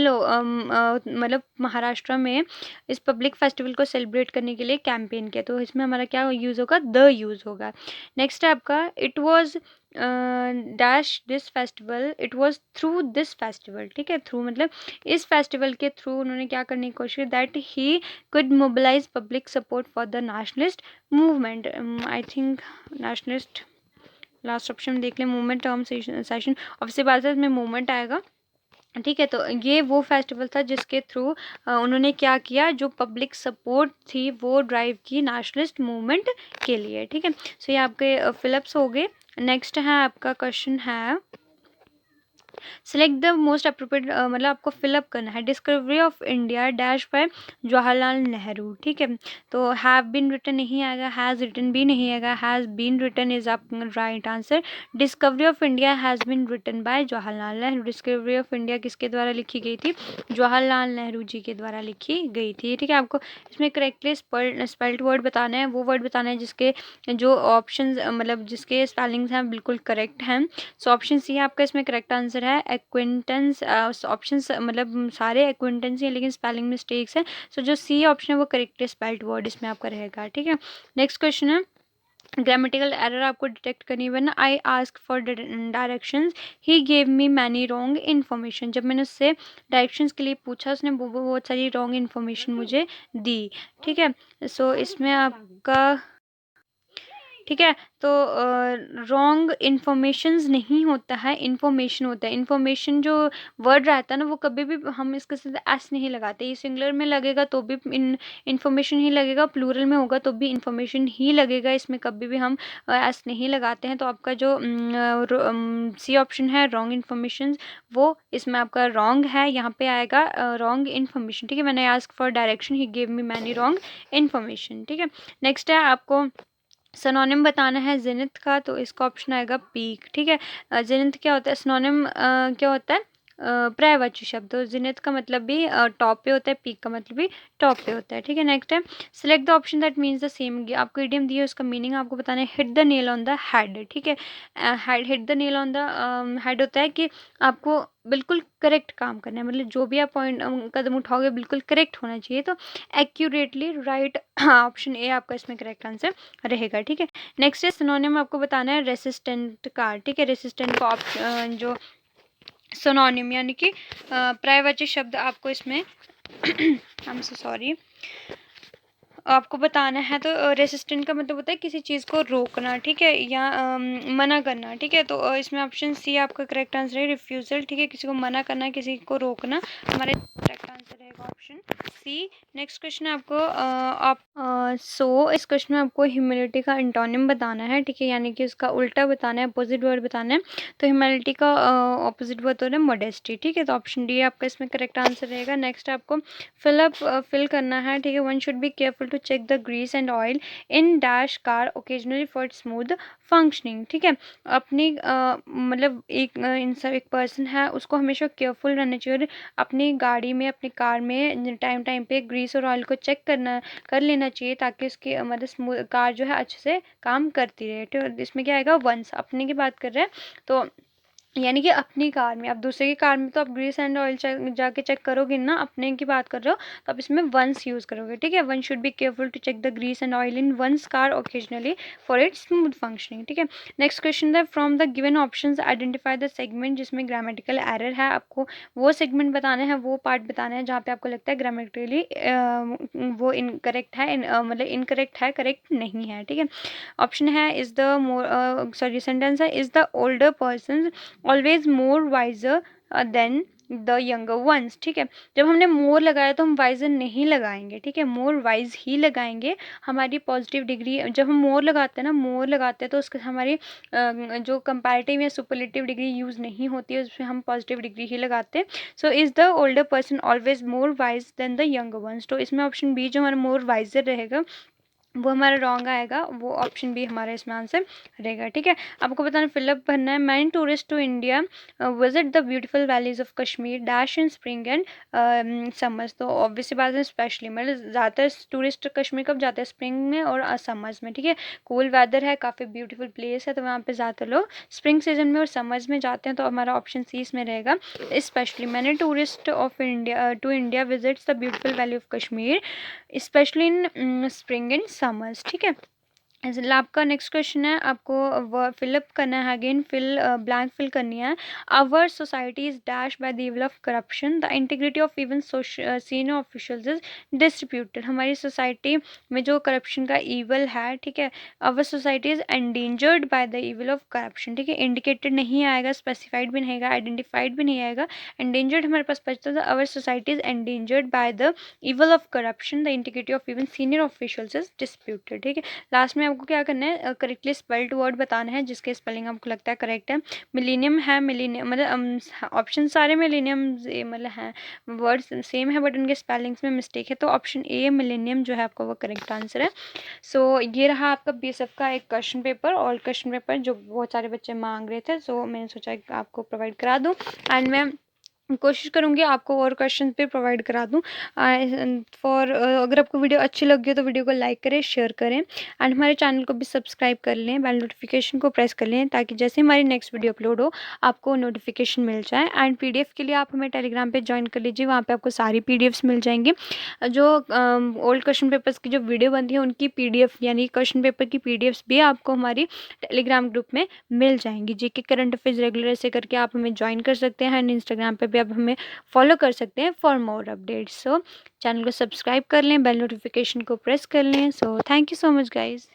मतलब महाराष्ट्र में इस पब्लिक फेस्टिवल को सेलिब्रेट करने के लिए कैंपेन किया, तो इसमें हमारा क्या यूज़ होगा, द यूज़ होगा। नेक्स्ट है आपका, it was dash this festival, it was through this festival. ठीक है, थ्रू मतलब इस फेस्टिवल के थ्रू उन्होंने क्या करने की कोशिश की, that he could mobilise public support for the nationalist movement. I think nationalist, last option देख लें, मूवमेंट टर्म सेशन, ऑब्वियसली बात है इसमें मूवमेंट आएगा। ठीक है, तो ये वो फेस्टिवल था जिसके थ्रू उन्होंने क्या किया, जो पब्लिक सपोर्ट थी वो ड्राइव की नेशनलिस्ट मूवमेंट के लिए। ठीक है, सो ये आपके फिलअप्स हो गए। नेक्स्ट है आपका क्वेश्चन है, सेलेक्ट द मोस्ट अप्रोप्रिएट, मतलब आपको फिलअप करना है, discovery of India dash by Jawaharlal Nehru. ठीक है, तो हैव बीन रिटन नहीं आएगा, हैज़ रिटन भी नहीं आएगा, हैज़ बीन रिटन इज आप right answer. Discovery of India has been written by Jawaharlal Nehru. Discovery of India किसके द्वारा लिखी गई थी, जवाहरलाल नेहरू जी के द्वारा लिखी गई थी। ठीक है, आपको इसमें करेक्टली स्पेल्ड वर्ड बताना है, वो वर्ड बताना है जिसके जो ऑप्शन मतलब जिसके स्पेलिंग्स हैं बिल्कुल करेक्ट हैं। सो ऑप्शन सी आपका इसमें करेक्ट आंसर है। एक्विंटेंस, ऑप्शन मतलब सारे एक्विंटेंस ही हैं लेकिन स्पेलिंग मिस्टेक्स हैं। सो जो सी ऑप्शन है वो करेक्टली स्पेल्ड वर्ड इसमें आपका रहेगा। ठीक है, नेक्स्ट क्वेश्चन है, ग्रामेटिकल एरर आपको डिटेक्ट करनी है। When I ask for directions he gave me many wrong information. जब मैंने उससे डायरेक्शंस के लिए पूछा उसने बहुत सारी रॉन्ग इन्फॉर्मेशन मुझे दी। ठीक है, सो इसमें आपका, ठीक है, तो रॉन्ग इन्फॉर्मेशंस नहीं होता है, इन्फॉर्मेशन होता है। इन्फॉर्मेशन जो वर्ड रहता है ना वो कभी भी हम इसके साथ एस नहीं लगाते, ये सिंगुलर में लगेगा तो भी इन्फॉर्मेशन ही लगेगा, प्लूरल में होगा तो भी इन्फॉर्मेशन ही लगेगा, इसमें कभी भी हम एस नहीं लगाते हैं। तो आपका जो सी ऑप्शन है रॉन्ग इन्फॉर्मेशन, वो इसमें आपका रॉन्ग है, यहाँ पे आएगा रॉन्ग इन्फॉर्मेशन। ठीक है, मैंने ask for direction he gave me many wrong information. ठीक है, नेक्स्ट है आपको सिनोनिम बताना है जेनिथ का, तो इसका ऑप्शन आएगा पीक। ठीक है, जेनिथ क्या होता है, सिनोनिम क्या होता है, पर्यायवाची शब्द, और जिनेत का मतलब भी टॉप पे होता है, पीक का मतलब भी टॉप पे होता है, ठीक है। नेक्स्ट है select the option that means the same. आपको इडियम दी है, उसका मीनिंग आपको बताना है। Hit the nail on the head, ठीक है। Hit the nail on the head होता है कि आपको बिल्कुल करेक्ट काम करना है, मतलब जो भी आप पॉइंट कदम उठाओगे बिल्कुल करेक्ट होना चाहिए। तो एक्यूरेटली राइट, ऑप्शन ए आपका इसमें करेक्ट आंसर रहेगा, ठीक है। नेक्स्ट है सिनोनिम, आपको बताना है रेसिस्टेंट का, ठीक है। रेसिस्टेंट का जो सिनोनिम यानी कि पर्यायवाची शब्द आपको इसमें आई एम सो सॉरी, आपको बताना है। तो रेसिस्टेंट का मतलब होता है किसी चीज़ को रोकना, ठीक है, या मना करना, ठीक है। तो इसमें ऑप्शन सी आपका करेक्ट आंसर है, रिफ्यूज़ल, ठीक है। किसी को मना करना, किसी को रोकना, हमारे करेक्ट आंसर रहेगा ऑप्शन सी। नेक्स्ट क्वेश्चन है आपको इस क्वेश्चन में आपको ह्यूमिलिटी का एंटोनिम बताना है, ठीक है, यानी कि उसका उल्टा बताना है, अपोजिट वर्ड बताना है। तो ह्यूमिलिटी का ऑपोजिट वर्ड होता है मॉडेस्टी, ठीक है। तो ऑप्शन डी आपका इसमें करेक्ट आंसर रहेगा। नेक्स्ट आपको फिल करना है, ठीक है। One should be careful to check the grease and oil in dash car occasionally for smooth functioning, ठीक है। अपनी मतलब एक पर्सन है, उसको हमेशा केयरफुल रहना चाहिए और अपनी गाड़ी में, अपनी कार में टाइम पे ग्रीस और ऑयल को चेक कर लेना चाहिए, ताकि उसकी मतलब कार जो है अच्छे से काम करती रहे। तो इसमें क्या आएगा, वंस, अपने की बात कर रहे हैं तो यानी कि अपनी कार में। आप दूसरे की कार में तो आप ग्रीस एंड ऑयल जाके चेक करोगे ना, अपने की बात कर रहे हो तो आप इसमें वंस यूज़ करोगे, ठीक है। One should be careful to check the grease and oil in one's car occasionally for its smooth functioning, ठीक है। नेक्स्ट क्वेश्चन है from the given options identify the segment जिसमें ग्रामेटिकल एरर है। आपको वो सेगमेंट बताना है, वो पार्ट बताना है जहाँ पे आपको लगता है ग्रामेटिकली वो इनकरेक्ट है, मतलब इनकरेक्ट है, करेक्ट नहीं है, ठीक है। ऑप्शन है इज द सेंटेंस है is the older person always more visor then the younger once, ठीक है। जब हमने मोर लगाया तो हम वाइजर नहीं लगाएंगे, ठीक है, मोर वाइज ही लगाएंगे। हमारी पॉजिटिव डिग्री, जब हम मोर लगाते हैं ना, मोर लगाते हैं तो उसके हमारी जो कंपैरेटिव या सुपरलेटिव डिग्री यूज़ नहीं होती है, उसमें हम पॉजिटिव डिग्री ही लगाते हैं। So is the older person always more wise than the younger ones. तो इसमें ऑप्शन बी जो हमारा मोर वाइजर रहेगा वो हमारा रॉन्ग आएगा, वो ऑप्शन बी हमारा इसमें आंसर रहेगा, ठीक है। आपको बताना फिलअप भरना है। Many tourist to India visit the beautiful valleys of Kashmir dash in spring and summers. तो ऑब्वियसली बात है, स्पेशली मतलब ज़्यादातर टूरिस्ट कश्मीर कब जाते हैं, स्प्रिंग में और समर्स में, ठीक है। कूल वेदर है, काफ़ी ब्यूटीफुल प्लेस है, तो वहाँ पे ज़्यादातर लोग स्प्रिंग सीजन में और समर्स में जाते हैं। तो हमारा ऑप्शन सी इसमें रहेगा, specially many tourist of India to India visits the beautiful valley of Kashmir specially in spring and summers, ठीक है। आपका नेक्स्ट क्वेश्चन है, आपको फिलअप करना है, अगेन ब्लैंक फिल करनी है। Our society is dash by the evil of corruption, the integrity of even senior officials is distributed. हमारी सोसाइटी में जो करप्शन का ईवल है, ठीक है, our society is endangered by the evil of corruption, ठीक है। इंडिकेटेड नहीं आएगा, स्पेसिफाइड भी नहीं आएगा, आइडेंटिफाइड भी नहीं आएगा, एंडेंजर्ड हमारे पास बचता है। Our society is endangered by the evil of corruption, the integrity of even senior officials is disputed, ठीक है। लास्ट में आपको क्या करना है, करेक्टली स्पेल्ड वर्ड बताना है जिसके स्पेलिंग आपको लगता है करेक्ट है। मिलीनियम है, मिलीनियम मतलब ऑप्शन सारे मिलीनियम मतलब हैं, वर्ड्स सेम है बट उनके स्पेलिंग्स में मिस्टेक है। तो ऑप्शन ए मिलीनियम जो है आपका वो करेक्ट आंसर है। सो ये रहा आपका बीएसएफ का एक question paper, all question paper जो बहुत सारे बच्चे मांग रहे थे। सो मैंने सोचा कि आपको प्रोवाइड करा दूँ, एंड मैं कोशिश करूँगी आपको और क्वेश्चन पे प्रोवाइड करा दूँ। अगर आपको वीडियो अच्छी लगी हो तो वीडियो को लाइक करें, शेयर करें, एंड हमारे चैनल को भी सब्सक्राइब कर लें, बेल नोटिफिकेशन को प्रेस कर लें, ताकि जैसे हमारी नेक्स्ट वीडियो अपलोड हो आपको नोटिफिकेशन मिल जाए। एंड पीडीएफ के लिए आप हमें टेलीग्राम पे ज्वाइन कर लीजिए, वहाँ पे आपको सारी पीडीएफ्स मिल जाएंगी। जो ओल्ड क्वेश्चन पेपर्स की जो वीडियो बनती है उनकी पीडीएफ यानी क्वेश्चन पेपर की पीडीएफ्स भी आपको हमारी टेलीग्राम ग्रुप में मिल जाएंगी। जीके करंट अफेयर्स रेगुलर ऐसे करके आप हमें ज्वाइन कर सकते हैं, एंड इंस्टाग्राम पे भी आप हमें फॉलो कर सकते हैं for more updates. So channel को सब्सक्राइब कर लें, बेल नोटिफिकेशन को प्रेस कर लें। So thank you so much guys.